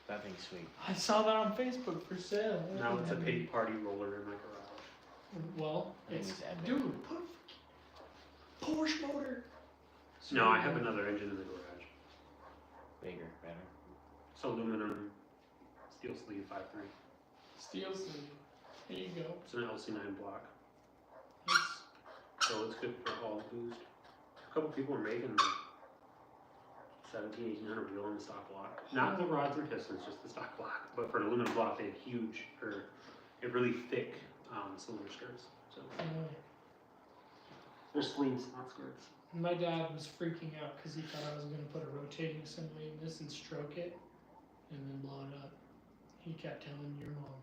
that thing's sweet. I saw that on Facebook for sale. Now it's a pity party roller in my garage. Well, That it's thing is epic. dude, put a Porsche motor. No, I have another engine in the garage. Bigger, better. It's aluminum steel sleeve 5.3. Steel sleeve. There you go. It's an LC9 block. It's, So it's good for all boost. A couple people are making the 1700-1800 wheel in the stock block. Not the rods and pistons, just the stock block. But for an aluminum block, they have huge, or really thick cylinder skirts. So they're sleeves, not skirts. my dad was freaking out because he thought I was going to put a rotating assembly in this and stroke it and then blow it up. He kept telling your mom.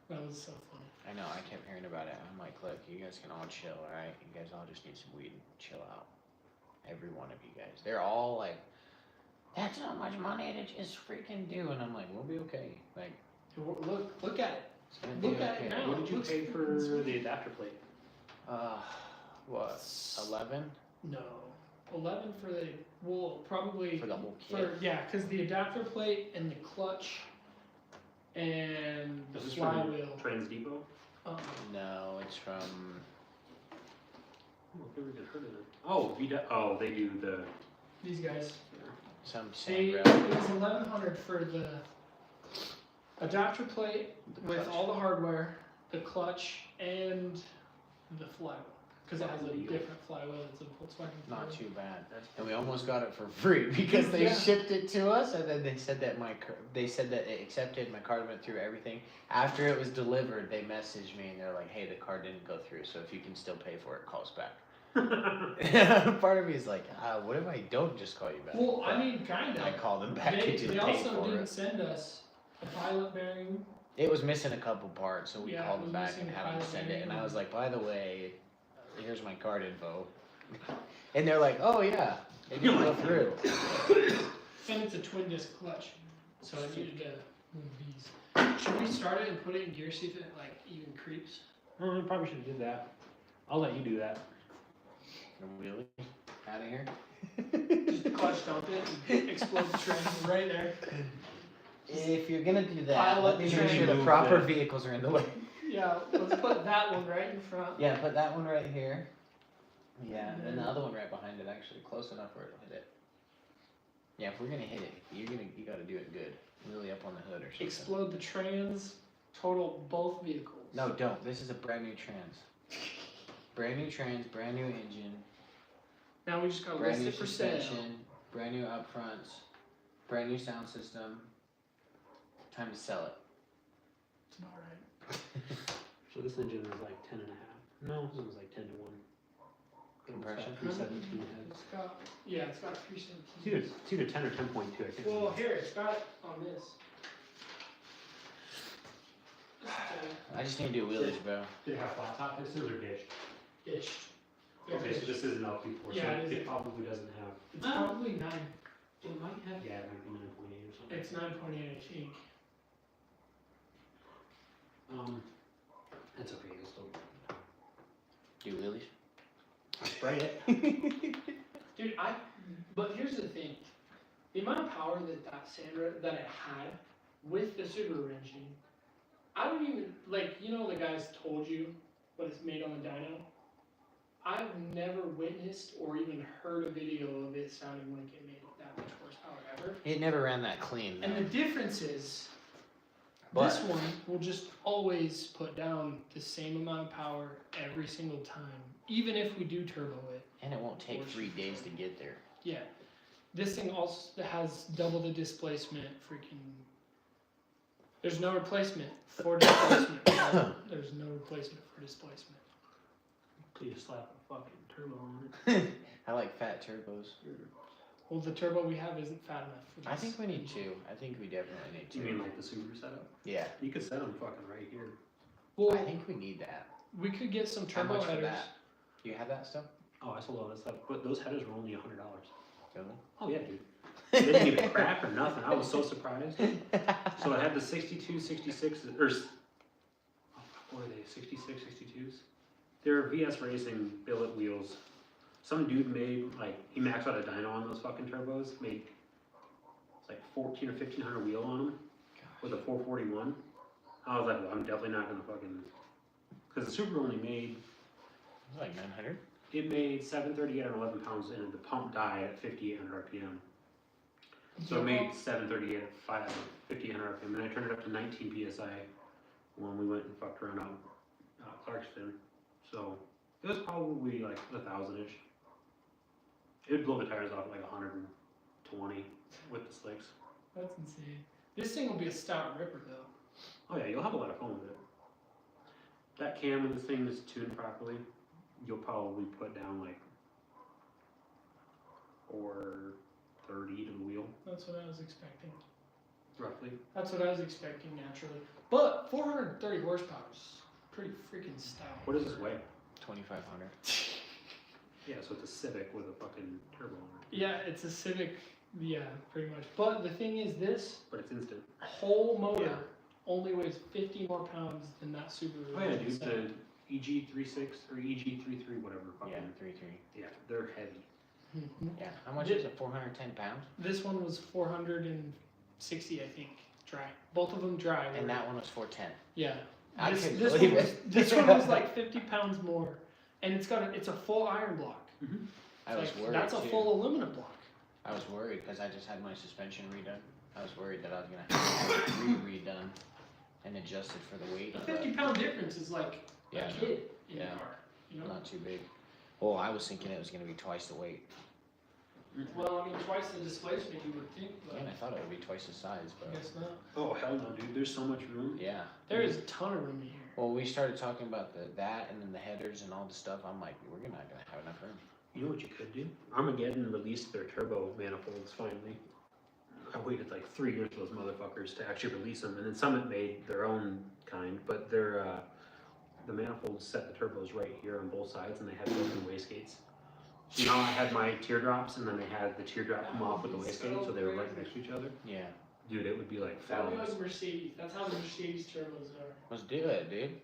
That was so funny. I know, I kept hearing about it. I'm like, look, you guys can all chill, alright? You guys all just need some weed and chill out. Every one of you guys. They're all like, that's not much money to just freaking do. And I'm like, we'll be okay. Like, Look at it. it's gonna be Look at okay. it now. What did you Looks pay for freaking sweet. the adapter plate? What, 11? No. 11 for the, well, probably For the whole kit? yeah, because the adapter plate and the clutch and the This is from flywheel. Trans Depot? No, it's from, Oh, I've never even heard of it. Oh, they do the. These guys. some They, Sandrail. it was 1100 for the adapter plate The with clutch. all the hardware, the clutch, and the flywheel. Because it has a different flywheel. It's a Volkswagen flywheel. Not too bad. And we almost got it for free because they Yeah. shipped it to us, and then they said that they said that it accepted, my card went through everything. After it was delivered, they messaged me and they're like, "Hey, the card didn't go through, so if you can still pay for it, call us back." Part of me is like, what if I don't just call you back? Well, I mean, kind of. I called them back They and just they paid also for didn't it. send us a pilot bearing. It was missing a couple parts, so we Yeah, called it them was back missing and a had them pilot send it. bearing. And I was like, by the way, here's my card info. And they're like, oh yeah, it didn't go through. And it's a twin disc clutch. So I needed to move these. Should we start it and put it in gear, see if it like even creeps? Oh, I probably should have did that. I'll let you do that. Really? Out of here? Just clutch dump it and explode the train right there. If you're gonna do that, Pile let up me the make train. sure the Move proper that. vehicles are in the way. Yeah, let's put that one right in front. Yeah, put that one right here. Yeah, and the other one right behind it, actually, close enough where it'll hit it. Yeah, if we're gonna hit it, you gotta do it good. Really up on the hood or something. Explode the trans, total both vehicles. No, don't. This is a brand new trans. Brand new trans, brand new engine, Now we just gotta brand list new it for sale. suspension, brand new upfronts, brand new sound system. Time to sell it. It's about right. So this engine is like 10 and a half. No, this one's like 10 to 1. Compression? 317 heads. It's got, yeah, it's got 317. It's either 10 or 10.2, I think. Well, here, it's got it on this. I just need to do wheelies, bro. Did it have flat top pistons or dished? Ish. Okay, so this is an LP4, Yeah, so it is. it probably doesn't have. It's probably 9. It might have. Yeah, it might be 9.8 or something. It's 9.8, I think. That's okay, it'll still. Do wheelies? Spray it. Dude, but here's the thing. The amount of power that Sandrail, that it had with the Subaru engine, I don't even, like, you know the guys told you what it's made on the dyno? I've never witnessed or even heard a video of it sounding like it made that much horsepower ever. It never ran that clean, And the though. difference is, But this one will just always put down the same amount of power every single time, even if we do turbo it. and it won't take 3 days to get there. Yeah. This thing also has double the displacement. Freaking. There's no replacement for displacement. There's no replacement for displacement. Please slap a fucking turbo on it. I like fat turbos. Well, the turbo we have isn't fat enough for this. I think we need two. I think we definitely need You two. mean like the Subaru setup? Yeah, You could set them fucking right here. Well, I think we need that. we could get some How turbo much for headers. that? Do you have that stuff? Oh, I sold all that stuff, but those headers were only $100. Really? Oh yeah, dude. They didn't even crack or nothing. I was so surprised. So I had the 62, 66, or what are they? 66, 62s. They're VS Racing billet wheels. Some dude made like he maxed out a dyno on those fucking turbos. Made it's like 14 or 1500 wheel on them with a 441. I was like, well, I'm definitely not gonna fucking because the Subaru only made Like 900? it made 738 on 11 pounds and the pump died at 5800 RPM. So it made 738 at 5800 RPM, and I turned it up to 19 PSI when we went and fucked around out Clarkston. So it was probably like 1,000-ish. It would blow the tires off at like 120 with the slicks. That's insane. This thing will be a stout ripper though. Oh yeah, you'll have a lot of fun with it. That cam when this thing is tuned properly, you'll probably put down like 430 to the wheel, That's what I was expecting. roughly. That's what I was expecting naturally. But 430 horsepower is pretty freaking stout. What does this weigh? 2500. Yeah, so it's a Civic with a fucking turbo on it. Yeah, it's a Civic. Yeah, pretty much. But the thing is, this But it's instant. whole motor Yeah. only weighs 50 more pounds than that Subaru. Oh yeah, dude, So- the EG36 or EG33, whatever. Fucking, Yeah, 3.3. yeah, they're heavy. Mhm. Yeah. How much is it? 410 pounds? This one was 460, I think, dry. Both of them dry. And were- that one was 410. Yeah. I This, couldn't this believe one was, it. this one was like 50 pounds more, and it's a full iron block. I was Like, worried that's a too. full aluminum block. I was worried because I just had my suspension redone. I was worried that I was gonna have it redone and adjusted for the weight. A but 50-pound difference is like Yeah, a kid in yeah. the car. You know. not too big. Well, I was thinking it was gonna be twice the weight, Well, I mean, twice the displacement you would think, but and I thought it would be twice the size, I but guess not. Oh hell no, dude! There's so much room. yeah. There is a ton of room in here. Well, we started talking about that and then the headers and all the stuff. I'm like, we're not gonna have enough room. You know what you could do? Armageddon released their turbo manifolds finally. I waited like 3 years for those motherfuckers to actually release them, and then Summit made their own kind, but their the manifolds set the turbos right here on both sides, and they had built-in wastegates. So now I had my teardrops, and then they had the teardrop come off with the wastegate, so they were right next to each other. Yeah. Dude, it would be like That fabulous. was Mercedes. That's how the Mercedes turbos are. Let's do it, dude.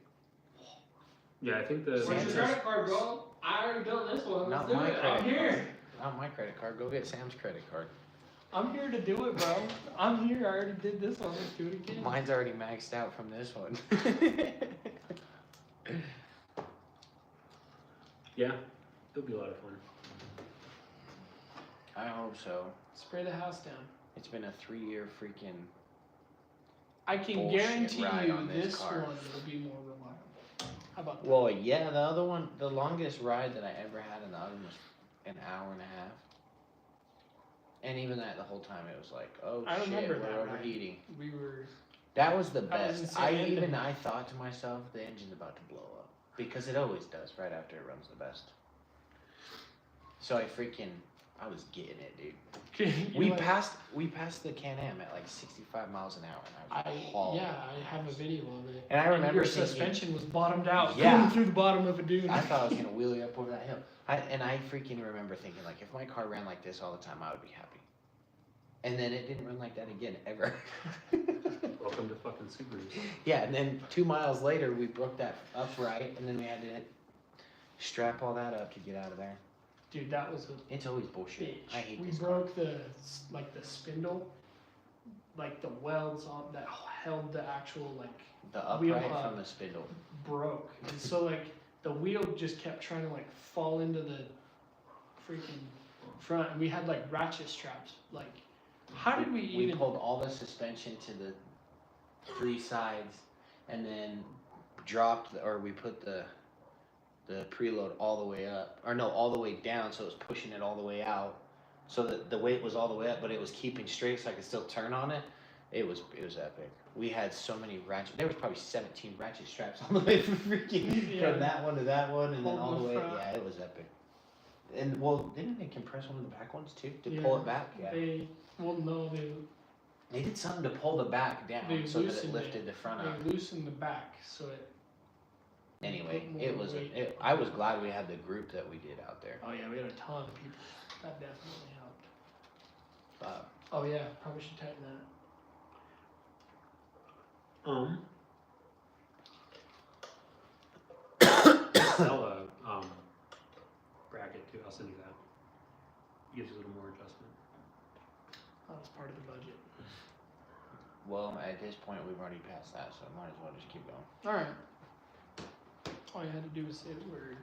Yeah, I think the Where's your Sandrail. credit card, bro? I already built this one. Let's Not do my it. I'm credit here. Not my credit card. Go get Sam's credit card. I'm here to do it, bro. I'm here. I already did this one. Let's do it again. Mine's already maxed out from this one. yeah, it'll be a lot of fun. I hope so. Spray the house down. It's been a 3-year freaking. I can Bullshit guarantee ride you on this this car. one will be more reliable. How about that? Well, yeah, the other one, the longest ride that I ever had in the oven was an hour and a half. And even that, the whole time it was like, oh I shit, remember we're that ride. overheating. We were. That was the That was best. insane. I thought to myself, the engine's about to blow up because it always does right after it runs the best. So I was getting it, dude. We passed the Can-Am at like 65 miles an hour, and I was hauling. I have a video of it. And I remember your thinking- suspension was bottomed out, Yeah. going through the bottom of a dune. I thought I was gonna wheelie up over that hill. I freaking remember thinking like, if my car ran like this all the time, I would be happy. And then it didn't run like that again ever. Welcome to fucking Subarus. Yeah, and then 2 miles later, we broke that upright, and then we had to strap all that up to get out of there. Dude, that was a It's always bullshit. I bitch. hate We this car. broke the spindle, like the welds on that held the actual The wheel upright hub. from the spindle. broke. And so like the wheel just kept trying to like fall into the freaking front, and we had like ratchet straps. Like, how did we We even? pulled all the suspension to the 3 sides, and then we put the preload all the way up, or no, all the way down, so it was pushing it all the way out, so that the weight was all the way up, but it was keeping straight, so I could still turn on it. It was epic. We had so many ratchet. There was probably 17 ratchet straps all the way from freaking from that one to that one, and then all the way. Yeah, it was epic. And well, didn't they compress one of the back ones too to pull it back? Yeah. They did something to pull the back down so that it lifted the front up. They loosened the back so it. Anyway, it was. I was glad we had the group that we did out there. Oh yeah, we had a ton of people. That definitely helped. Oh yeah, probably should tighten that. Sell a bracket too. I'll send you that. Gives you a little more adjustment. That was part of the budget. Well, at this point, we've already passed that, so might as well just keep going. All right. All you had to do was say the word.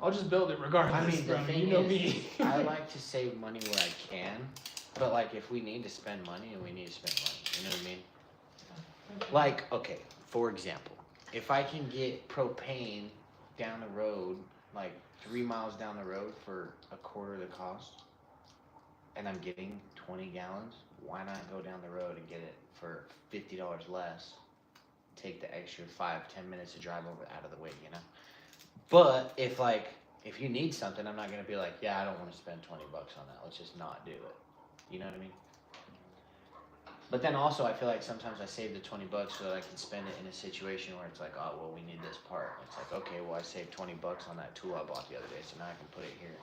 I'll just build it regardless. I mean, the bro. thing You know is, me. I like to save money where I can, but like if we need to spend money, and we need to spend money. You know what I mean? Like, okay, for example, if I can get propane down the road, like 3 miles down the road for a quarter of the cost, and I'm getting 20 gallons, why not go down the road and get it for $50 less? Take the extra 5-10 minutes to drive over out of the way, you know? But if you need something, I'm not gonna be like, yeah, I don't want to spend 20 bucks on that. Let's just not do it. You know what I mean? But then also, I feel like sometimes I save the 20 bucks so that I can spend it in a situation where it's like, oh, well, we need this part. It's like, okay, well, I saved 20 bucks on that tool I bought the other day, so now I can put it here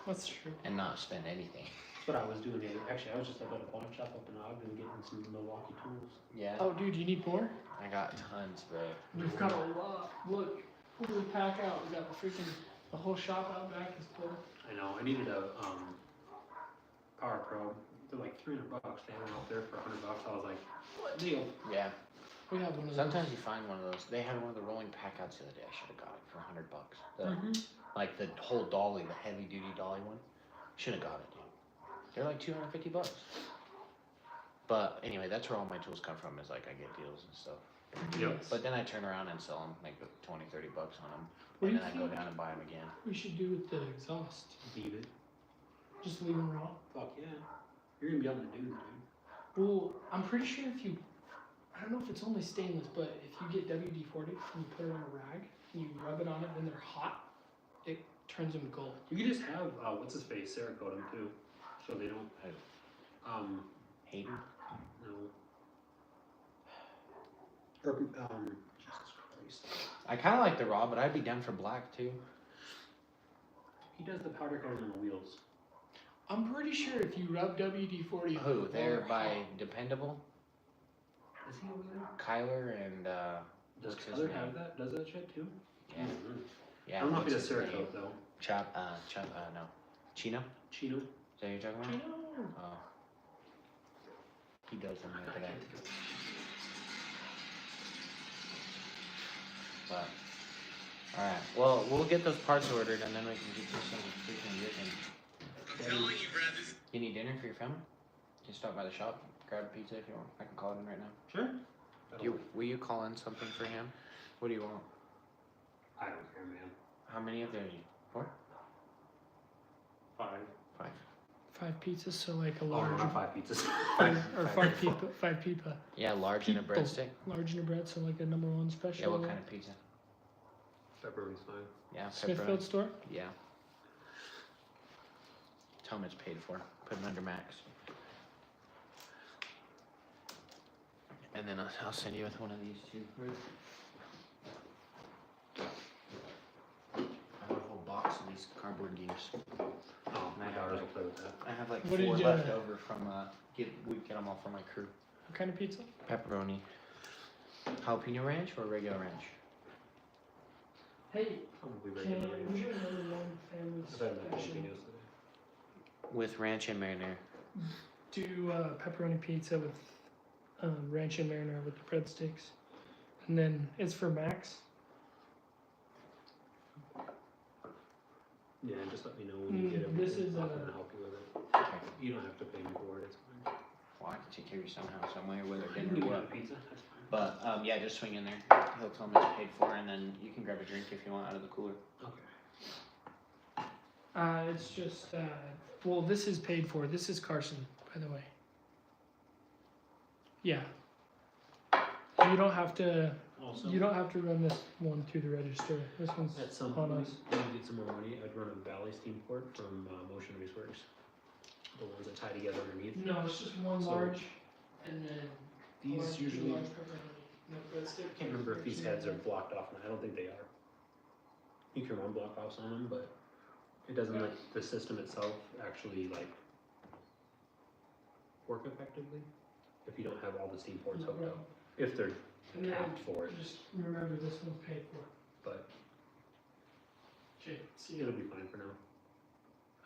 That's true. and not spend anything. That's what I was doing. Actually, I was just at a pawn shop up in Ogden getting some Milwaukee tools. Yeah. Oh, dude, you need more? I got tons, bro. We've got a lot. Look, holy pack out. We got the whole shop out back is full. I know. I needed a Power Pro. They're like $300. They had one out there for $100. I was like, what deal? Yeah. We have one of those. Sometimes you find one of those. They had one of the rolling pack outs the other day. I should have got it for $100. Like the whole dolly, the heavy duty dolly one. Should have got it, dude. They're like $250. But anyway, that's where all my tools come from. Is like I get deals and stuff. Yep. But then I turn around and sell them, make 20-30 bucks on them, What do and you then I go think down and buy them again. we should do with the exhaust? Leave it. Just leave them raw? Fuck yeah. You're gonna be able to do that, dude. Well, I'm pretty sure if you, I don't know if it's only stainless, but if you get WD-40 and you put it on a rag and you rub it on it when they're hot, it turns them gold. You could just have what's his face Cerakote them too, so they don't. Hayden? No. Or Jesus Christ. I kind of like the raw, but I'd be down for black too. He does the powder coating on the wheels. I'm pretty sure if you rub WD-40 Who? on There the by hot, Dependable? Is he over there? Kyler and Does what's his Kyler name? have that? Does that shit too? Yeah. Mhm. Yeah. I don't know if he what's does his name? Cerakote though. No. Chino? Is Chino. that what you're talking about? Chino. Oh. He does them I today. can't think of it. But, alright. Well, we'll get those parts ordered and then we can get you some freaking chicken. You need dinner for your family? You can stop by the shop, grab a pizza if you want. I can call it in right now. Sure. Will you call in something for him? What do you want? I don't care, man. How many of them are you? 4? 5. 5. 5 pizzas, so like a Oh, large, not 5 pizzas. five pizza. Yeah, large and a People. breadstick. Large in a bread, so like a #1 special. Yeah, what kind of pizza? Pepperoni's fine. Yeah, Smithfield pepperoni. store? Yeah. Tell him it's paid for. Put it under max. And then I'll send you with one of these too. I have a whole box of these cardboard gears. Oh, my daughters will play with that. I have like What did 4 you- left over from we get them all from my crew. What kind of pizza? Pepperoni. Jalapeno ranch or regular ranch? Hey, Probably can regular we range. get another one family I've had my special? jalapenos today. With ranch and marinara. Do pepperoni pizza with ranch and marinara with the breadsticks. And then it's for Max. Yeah, just let me know when you get it. This is, I can help you with it. Okay. You don't have to pay me for it. It's fine. Well, I can take care of you somehow, some way, whether You dinner can or give me what. a pizza. That's fine. But yeah, just swing in there. He'll tell me it's paid for, and then you can grab a drink if you want out of the cooler. Okay. It's just Well, this is paid for. This is Carson, by the way. Yeah. You don't have to. Also, You don't have to run this one through the register. This one's at some on point, us. when you get some more money, I'd run a Valley steam port from Motion Raceworks. The ones that tie together underneath. No, it's just one So- large, and then These large, usually, large pepperoni. No breadstick. I can't remember if these heads are blocked off, and I don't think they are. You can run block offs on them, but it doesn't let the system itself actually like work effectively if you don't have all the steam ports No hooked up. problem. If they're And then tapped for it, just remember this one's paid for. but Okay, see it'll you. be fine for now.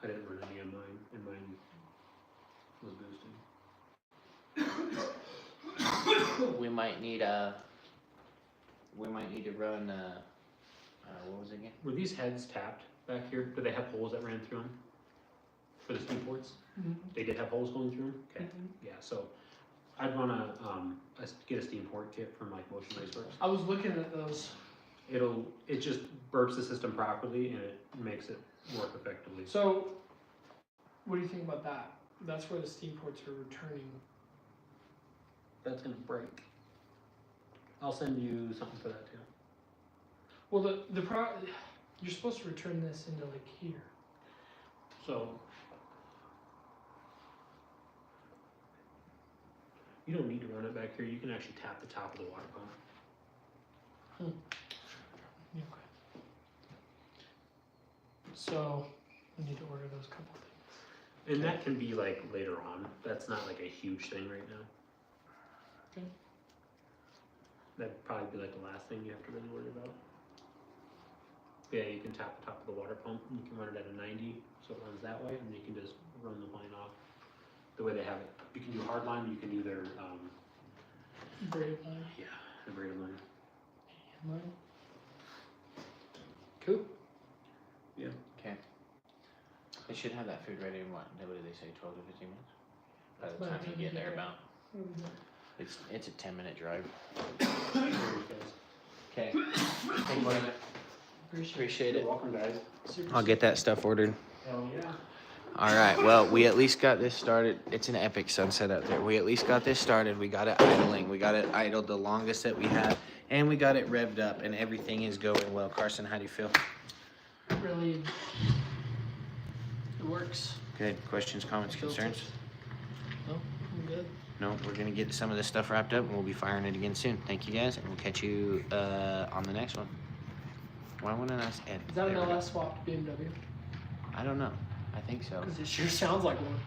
I didn't run any on mine, and mine was boosted. We might need to run, what was it again? Were these heads tapped back here? Do they have holes that ran through them? For the steam ports? Mhm. They did have holes going through them? Okay, Mhm. yeah, so I'd wanna, get a steam port kit from like Motion Raceworks. I was looking at those. It just burps the system properly and it makes it work effectively. So, what do you think about that? That's where the steam ports are returning. That's gonna break. I'll send you something for that too. Well, you're supposed to return this into like here. So. You don't need to run it back here, you can actually tap the top of the water pump. Okay. So, we need to order those couple things. And that can be like later on, that's not like a huge thing right now. Okay. That'd probably be like the last thing you have to really worry about. Yeah, you can tap the top of the water pump, and you can run it at a 90, so it runs that way, and you can just run the plane off the way they have it. You can do hard line, you can do their, Braided line. yeah, the braided line. Line. Cool. Okay. They should have that food ready in what did they say, 12 to 15 minutes? By the By the time time you you get there get about, it's a 10-minute drive. Okay. Thank you. Appreciate it. You're welcome, guys. I'll get that stuff ordered. Hell yeah. All right, well, we at least got this started. It's an epic sunset out there. We at least got this started. We got it idling. We got it idled the longest that we had, and we got it revved up, and everything is going well. Carson, how do you feel? Really, it works. Good. Questions, comments, concerns? No, I'm good. No, we're going to get some of this stuff wrapped up, and we'll be firing it again soon. Thank you, guys, and we'll catch you on the next one. Why wouldn't I edit? Is that an There we go. LS swapped BMW? I don't know. I think so. Because it sure sounds like one.